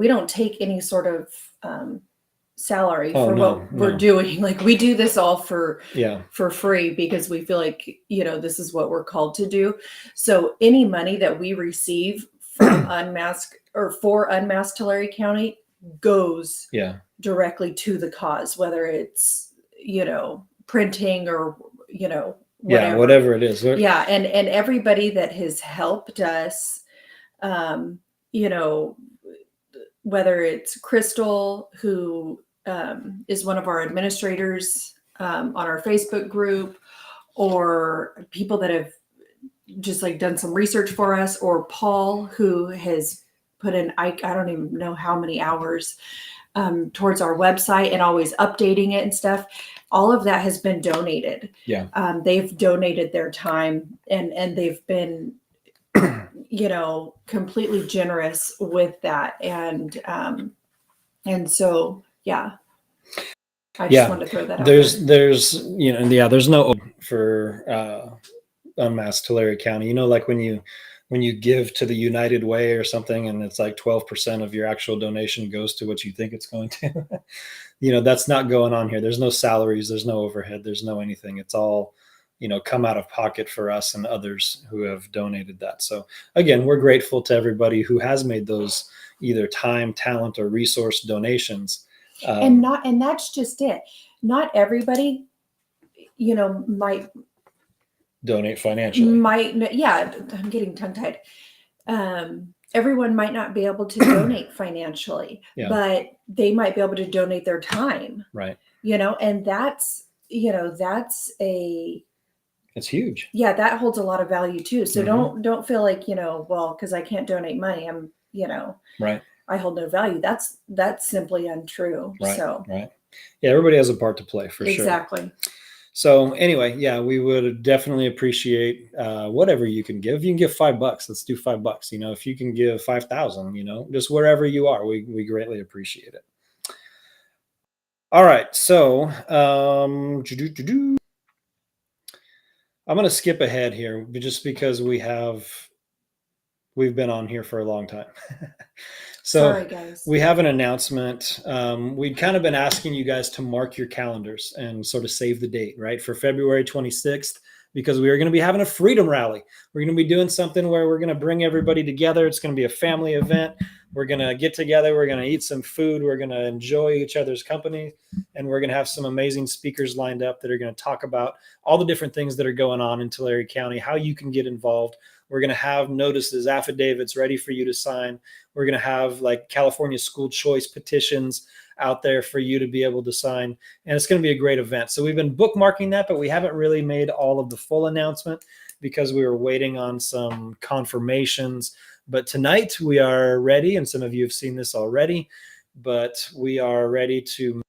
don't take any sort of salary for what we're doing. Like, we do this all for free, because we feel like, this is what we're called to do. So any money that we receive from for Unmasked Tulare County goes directly to the cause, whether it's, printing or, whatever it is. Yeah. And everybody that has helped us, whether it's Crystal, who is one of our administrators on our Facebook group, or people that have just like done some research for us, or Paul, who has put in, I don't even know how many hours towards our website and always updating it and stuff. All of that has been donated. Yeah. They've donated their time, and they've been, completely generous with that. And so, yeah. I just wanted to throw that out. There's there's no for Unmasked Tulare County. Like when you give to the United Way or something, and it's like 12% of your actual donation goes to what you think it's going to. That's not going on here. There's no salaries, there's no overhead, there's no anything. It's all, come out of pocket for us and others who have donated that. So again, we're grateful to everybody who has made those either time, talent, or resource donations. And that's just it. Not everybody, might donate financially. I'm getting tongue-tied. Everyone might not be able to donate financially, but they might be able to donate their time. Right. And that's it's huge. Yeah, that holds a lot of value too. So don't feel like, well, because I can't donate money, I'm, right, I hold no value. That's simply untrue. Right. So right. Yeah, everybody has a part to play for sure. Exactly. So anyway, we would definitely appreciate whatever you can give. If you can give $5, let's do $5. If you can give 5,000, just wherever you are, we greatly appreciate it. All right, so I'm going to skip ahead here just because we've been on here for a long time. So sorry, guys. We have an announcement. We'd kind of been asking you guys to mark your calendars and sort of save the date, right, for February 26th, because we are going to be having a freedom rally. We're going to be doing something where we're going to bring everybody together. It's going to be a family event. We're going to get together. We're going to eat some food. We're going to enjoy each other's company. And we're going to have some amazing speakers lined up that are going to talk about all the different things that are going on in Tulare County, how you can get involved. We're going to have notices, affidavits ready for you to sign. We're going to have like California school choice petitions out there for you to be able to sign. And it's going to be a great event. So we've been bookmarking that, but we haven't really made all of the full announcement because we were waiting on some confirmations. But tonight we are ready, and some of you have seen this already, but we are ready to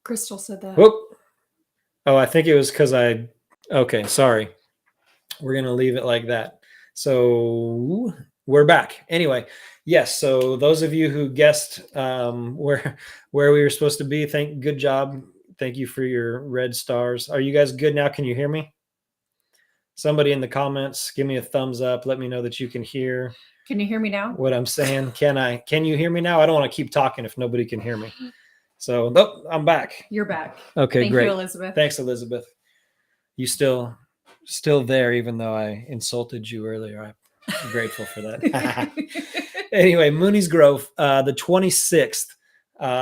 Crystal said that. Whoop. Oh, I think it was because okay, sorry. We're going to leave it like that. So we're back. Anyway, yes. So those of you who guessed where we were supposed to be, good job. Thank you for your red stars. Are you guys good now? Can you hear me? Somebody in the comments, give me a thumbs up. Let me know that you can hear. Can you hear me now? what I'm saying? Can you hear me now? I don't want to keep talking if nobody can hear me. So, nope, I'm back. You're back. Okay, Thank great. you, Elizabeth. Thanks, Elizabeth. You still there, even though I insulted you earlier. I'm grateful for that. Anyway, Mooney's Grove, the 26th.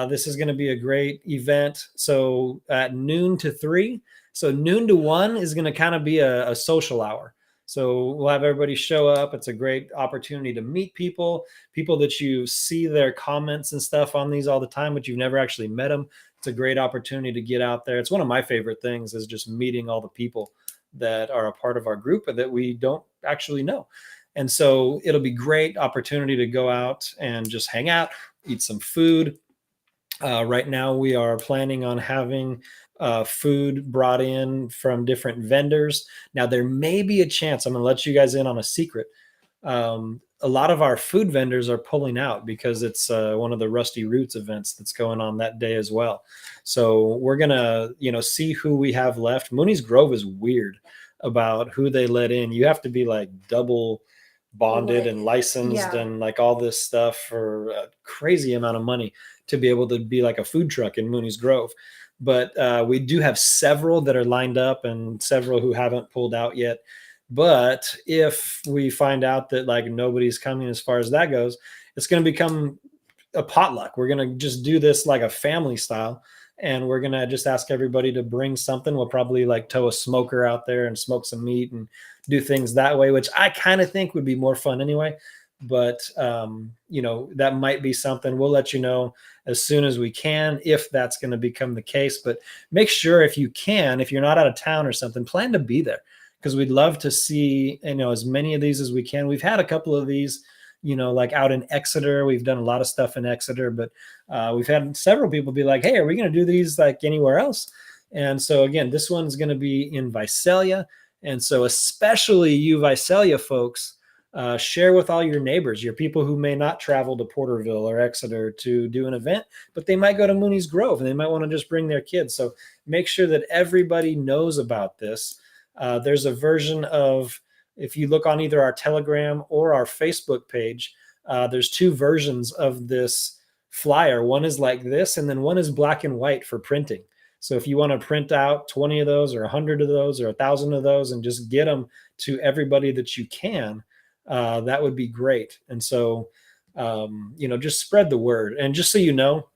This is going to be a great event. So at noon to 3. So noon to 1 is going to kind of be a social hour. So we'll have everybody show up. It's a great opportunity to meet people that you see their comments and stuff on these all the time, but you've never actually met them. It's a great opportunity to get out there. It's one of my favorite things, is just meeting all the people that are a part of our group and that we don't actually know. And so it'll be great opportunity to go out and just hang out, eat some food. Right now we are planning on having food brought in from different vendors. Now there may be a chance, I'm going to let you guys in on a secret. A lot of our food vendors are pulling out because it's one of the Rusty Roots events that's going on that day as well. So we're going to, see who we have left. Mooney's Grove is weird about who they let in. You have to be like double bonded and licensed and like all this stuff for a crazy amount of money to be able to be like a food truck in Mooney's Grove. But we do have several that are lined up and several who haven't pulled out yet. But if we find out that like nobody's coming as far as that goes, it's going to become a potluck. We're going to just do this like a family style. And we're going to just ask everybody to bring something. We'll probably like tow a smoker out there and smoke some meat and do things that way, which I kind of think would be more fun anyway. But, that might be something. We'll let you know as soon as we can, if that's going to become the case. But make sure if you can, if you're not out of town or something, plan to be there, because we'd love to see, as many of these as we can. We've had a couple of these, like out in Exeter. We've done a lot of stuff in Exeter, but we've had several people be like, hey, are we going to do these like anywhere else? And so again, this one's going to be in Visalia. And so especially you Visalia folks, share with all your neighbors, your people who may not travel to Porterville or Exeter to do an event, but they might go to Mooney's Grove and they might want to just bring their kids. So make sure that everybody knows about this. There's a version of, if you look on either our Telegram or our Facebook page, there's 2 versions of this flyer. One is like this, and then one is black and white for printing. So if you want to print out 20 of those or 100 of those or 1,000 of those and just get them to everybody that you can, that would be great. And so, just spread the word. And just so you know,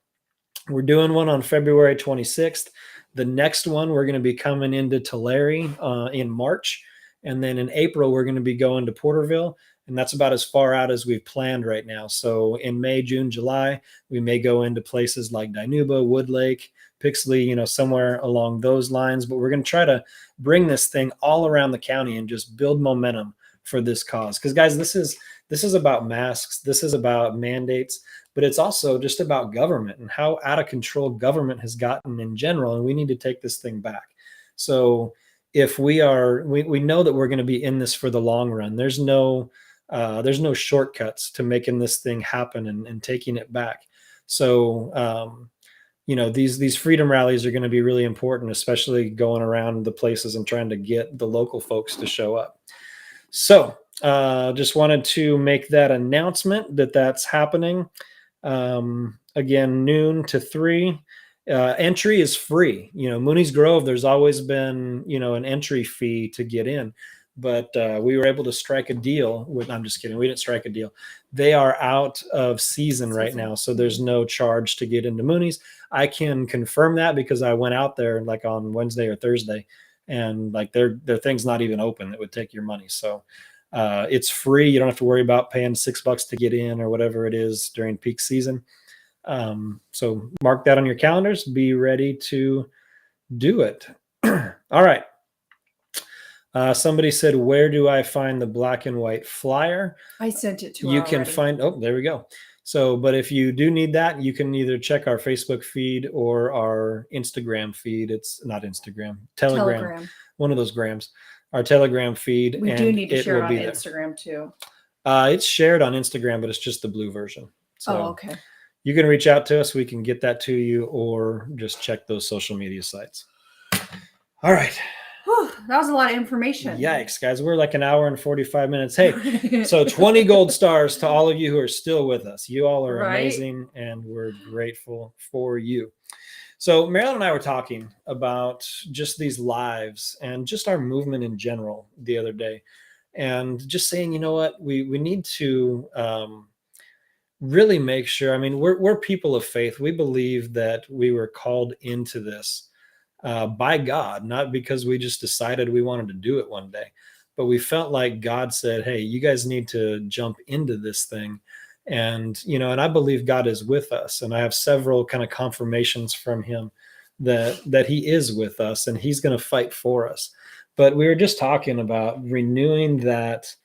we're doing one on February 26th. The next one, we're going to be coming into Tulare in March. And then in April, we're going to be going to Porterville. And that's about as far out as we've planned right now. So in May, June, July, we may go into places like Dinuba, Woodlake, Pixley, somewhere along those lines. But we're going to try to bring this thing all around the county and just build momentum for this cause. Because guys, this is about masks. This is about mandates, but it's also just about government and how out of control government has gotten in general. And we need to take this thing back. So if we know that we're going to be in this for the long run. There's no shortcuts to making this thing happen and taking it back. So, these freedom rallies are going to be really important, especially going around the places and trying to get the local folks to show up. So just wanted to make that announcement that's happening. Again, noon to 3. Entry is free. Mooney's Grove, there's always been, an entry fee to get in. But we were able to strike a deal with, I'm just kidding. We didn't strike a deal. They are out of season right now. So there's no charge to get into Mooney's. I can confirm that because I went out there like on Wednesday or Thursday, and like their thing's not even open. It would take your money. So it's free. You don't have to worry about paying $6 to get in or whatever it is during peak season. So mark that on your calendars. Be ready to do it. All right. Somebody said, where do I find the black and white flyer? I sent it to her. You can find, there we go. So, but if you do need that, you can either check our Facebook feed or our Instagram feed. It's not Instagram, Telegram. One of those grams, our Telegram feed. We do need to share it on Instagram too. It's shared on Instagram, but it's just the blue version. So okay. You can reach out to us. We can get that to you, or just check those social media sites. All right. Whew, that was a lot of information. Yikes, guys. We're like an hour and 45 minutes. Hey, so 20 gold stars to all of you who are still with us. You all are amazing, and we're grateful for you. So Marilyn and I were talking about just these lives and just our movement in general the other day, and just saying, you know what, we need to really make sure. I mean, we're people of faith. We believe that we were called into this by God, not because we just decided we wanted to do it one day, but we felt like God said, hey, you guys need to jump into this thing. And, you know, and I believe God is with us. And I have several kind of confirmations from him that he is with us and he's going to fight for us. But we were just talking about renewing that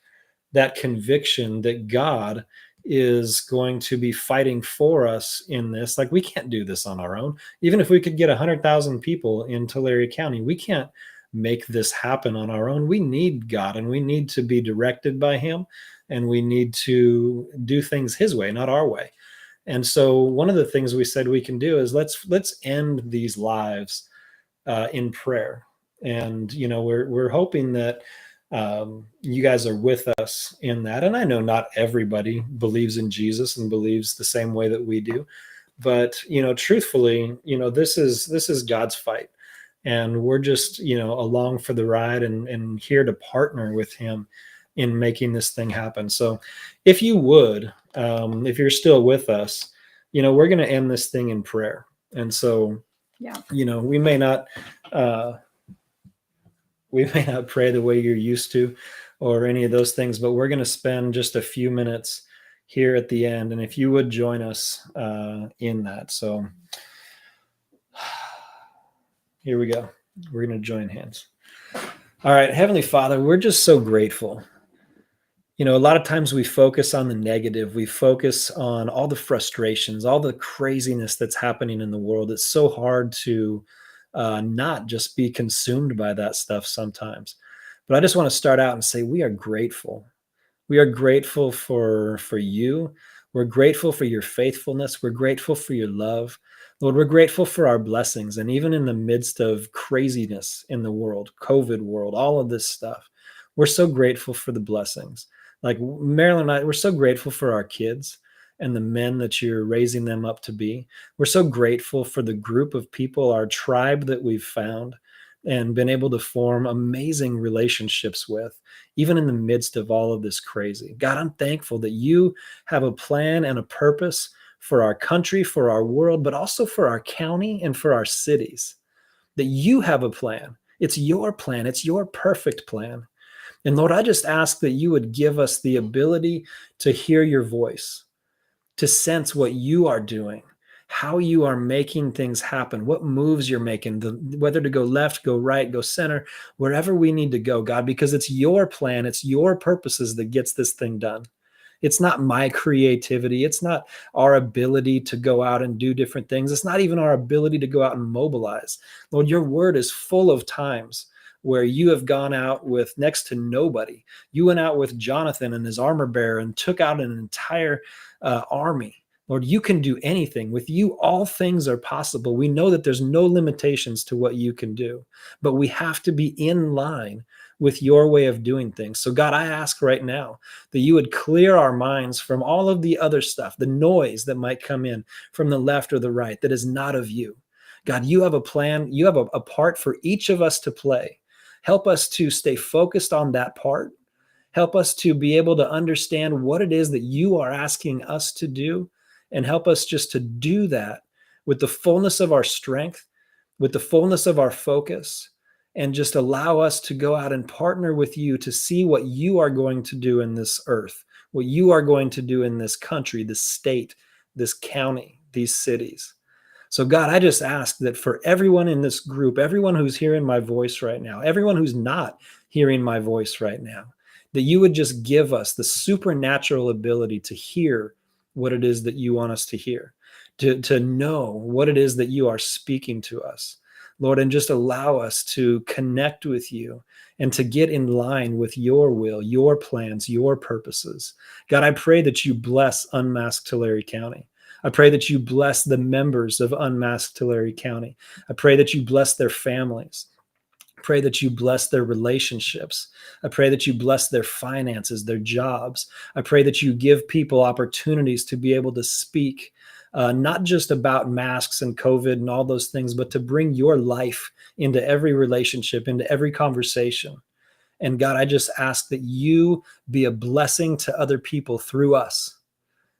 conviction that God is going to be fighting for us in this. Like, we can't do this on our own. Even if we could get 100,000 people in Tulare County, we can't make this happen on our own. We need God, and we need to be directed by him, and we need to do things his way, not our way. And so one of the things we said we can do is let's end these lives in prayer. And, you know, we're hoping that you guys are with us in that. And I know not everybody believes in Jesus and believes the same way that we do, but, you know, truthfully, you know, this is God's fight, and we're just, you know, along for the ride and here to partner with him in making this thing happen. So if you would, if you're still with us, you know, we're going to end this thing in prayer. And so, you know, we may not pray the way you're used to or any of those things, but we're going to spend just a few minutes here at the end. And if you would join us in that. So here we go. We're going to join hands. All right. Heavenly Father, we're just so grateful. You know, a lot of times we focus on the negative. We focus on all the frustrations, all the craziness that's happening in the world. It's so hard to not just be consumed by that stuff sometimes. But I just want to start out and say we are grateful. We are grateful for you. We're grateful for your faithfulness. We're grateful for your love. Lord, we're grateful for our blessings. And even in the midst of craziness in the world, COVID world, all of this stuff, we're so grateful for the blessings. Like Marilyn and I, we're so grateful for our kids and the men that you're raising them up to be. We're so grateful for the group of people, our tribe that we've found and been able to form amazing relationships with, even in the midst of all of this crazy. God, I'm thankful that you have a plan and a purpose for our country, for our world, but also for our county and for our cities, that you have a plan. It's your plan. It's your perfect plan. And Lord, I just ask that you would give us the ability to hear your voice, to sense what you are doing, how you are making things happen, what moves you're making, whether to go left, go right, go center, wherever we need to go, God, because it's your plan, it's your purposes that gets this thing done. It's not my creativity. It's not our ability to go out and do different things. It's not even our ability to go out and mobilize. Lord, your word is full of times where you have gone out with next to nobody. You went out with Jonathan and his armor bearer and took out an entire army. Lord, you can do anything. With you, all things are possible. We know that there's no limitations to what you can do, but we have to be in line with your way of doing things. So God, I ask right now that you would clear our minds from all of the other stuff, the noise that might come in from the left or the right that is not of you. God, you have a plan. You have a part for each of us to play. Help us to stay focused on that part. Help us to be able to understand what it is that you are asking us to do, and help us just to do that with the fullness of our strength, with the fullness of our focus, and just allow us to go out and partner with you to see what you are going to do in this earth, what you are going to do in this country, this state, this county, these cities. So God, I just ask that for everyone in this group, everyone who's hearing my voice right now, everyone who's not hearing my voice right now, that you would just give us the supernatural ability to hear what it is that you want us to hear, to know what it is that you are speaking to us, Lord, and just allow us to connect with you and to get in line with your will, your plans, your purposes. God, I pray that you bless Unmasked Tulare County. I pray that you bless the members of Unmasked Tulare County. I pray that you bless their families. Pray that you bless their relationships. I pray that you bless their finances, their jobs. I pray that you give people opportunities to be able to speak, not just about masks and COVID and all those things, but to bring your life into every relationship, into every conversation. And God, I just ask that you be a blessing to other people through us,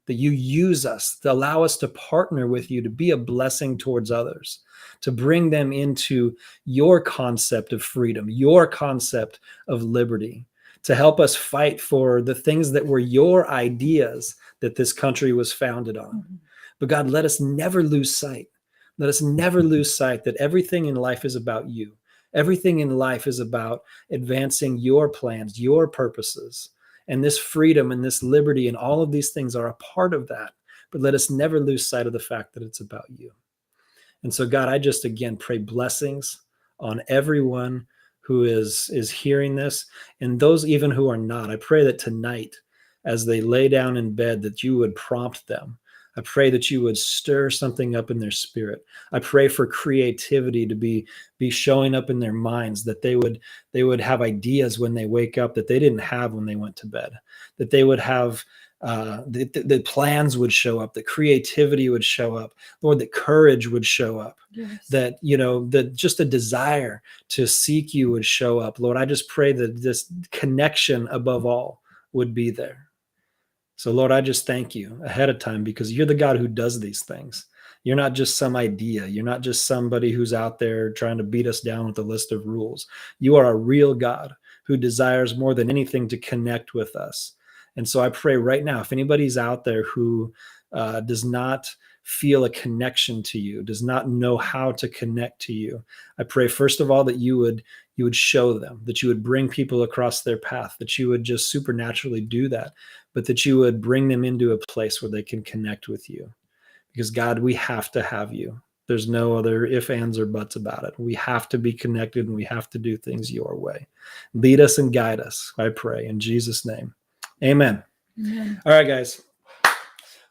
that you use us, to allow us to partner with you, to be a blessing towards others, to bring them into your concept of freedom, your concept of liberty, to help us fight for the things that were your ideas that this country was founded on. Mm-hmm. But God, let us never lose sight. Let us never lose sight that everything in life is about you. Everything in life is about advancing your plans, your purposes. And this freedom and this liberty and all of these things are a part of that. But let us never lose sight of the fact that it's about you. And so, God, I just, again, pray blessings on everyone who is hearing this, and those even who are not. I pray that tonight, as they lay down in bed, that you would prompt them. I pray that you would stir something up in their spirit. I pray for creativity to be showing up in their minds, that they would have ideas when they wake up that they didn't have when they went to bed, that they would have the plans would show up, that creativity would show up, Lord, that courage would show up, yes. That, that just a desire to seek you would show up. Lord, I just pray that this connection above all would be there. So, Lord, I just thank you ahead of time, because you're the God who does these things. You're not just some idea. You're not just somebody who's out there trying to beat us down with a list of rules. You are a real God who desires more than anything to connect with us. And so I pray right now, if anybody's out there who does not feel a connection to you, does not know how to connect to you, I pray, first of all, that you would show them, that you would bring people across their path, that you would just supernaturally do that, but that you would bring them into a place where they can connect with you. Because, God, we have to have you. There's no other ifs, ands, or buts about it. We have to be connected, and we have to do things your way. Lead us and guide us, I pray, in Jesus' name. Amen. Amen. All right, guys.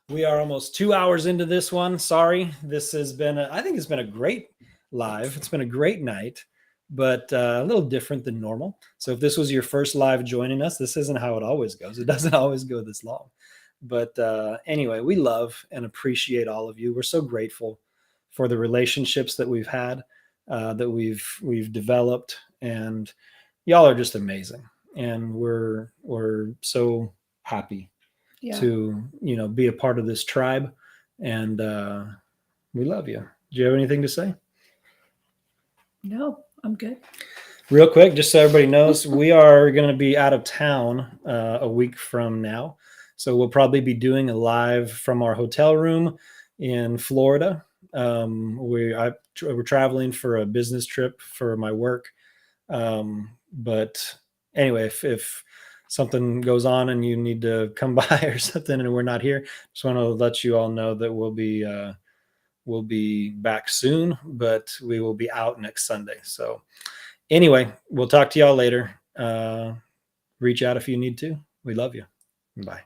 We are almost 2 hours into this one. Sorry. This has been, I think it's been a great live. It's been a great night, but a little different than normal. So if this was your first live joining us, this isn't how it always goes. It doesn't always go this long. But anyway, we love and appreciate all of you. We're so grateful for the relationships that we've had, that we've developed, and y'all are just amazing. And we're so happy to be a part of this tribe, and we love you. Do you have anything to say? No, I'm good. Real quick, just so everybody knows, we are going to be out of town a week from now. So we'll probably be doing a live from our hotel room in Florida. We're traveling for a business trip for my work. But anyway, if something goes on and you need to come by or something and we're not here, just want to let you all know that we'll be back soon, but we will be out next Sunday. So anyway, we'll talk to y'all later. Reach out if you need to. We love you. Bye.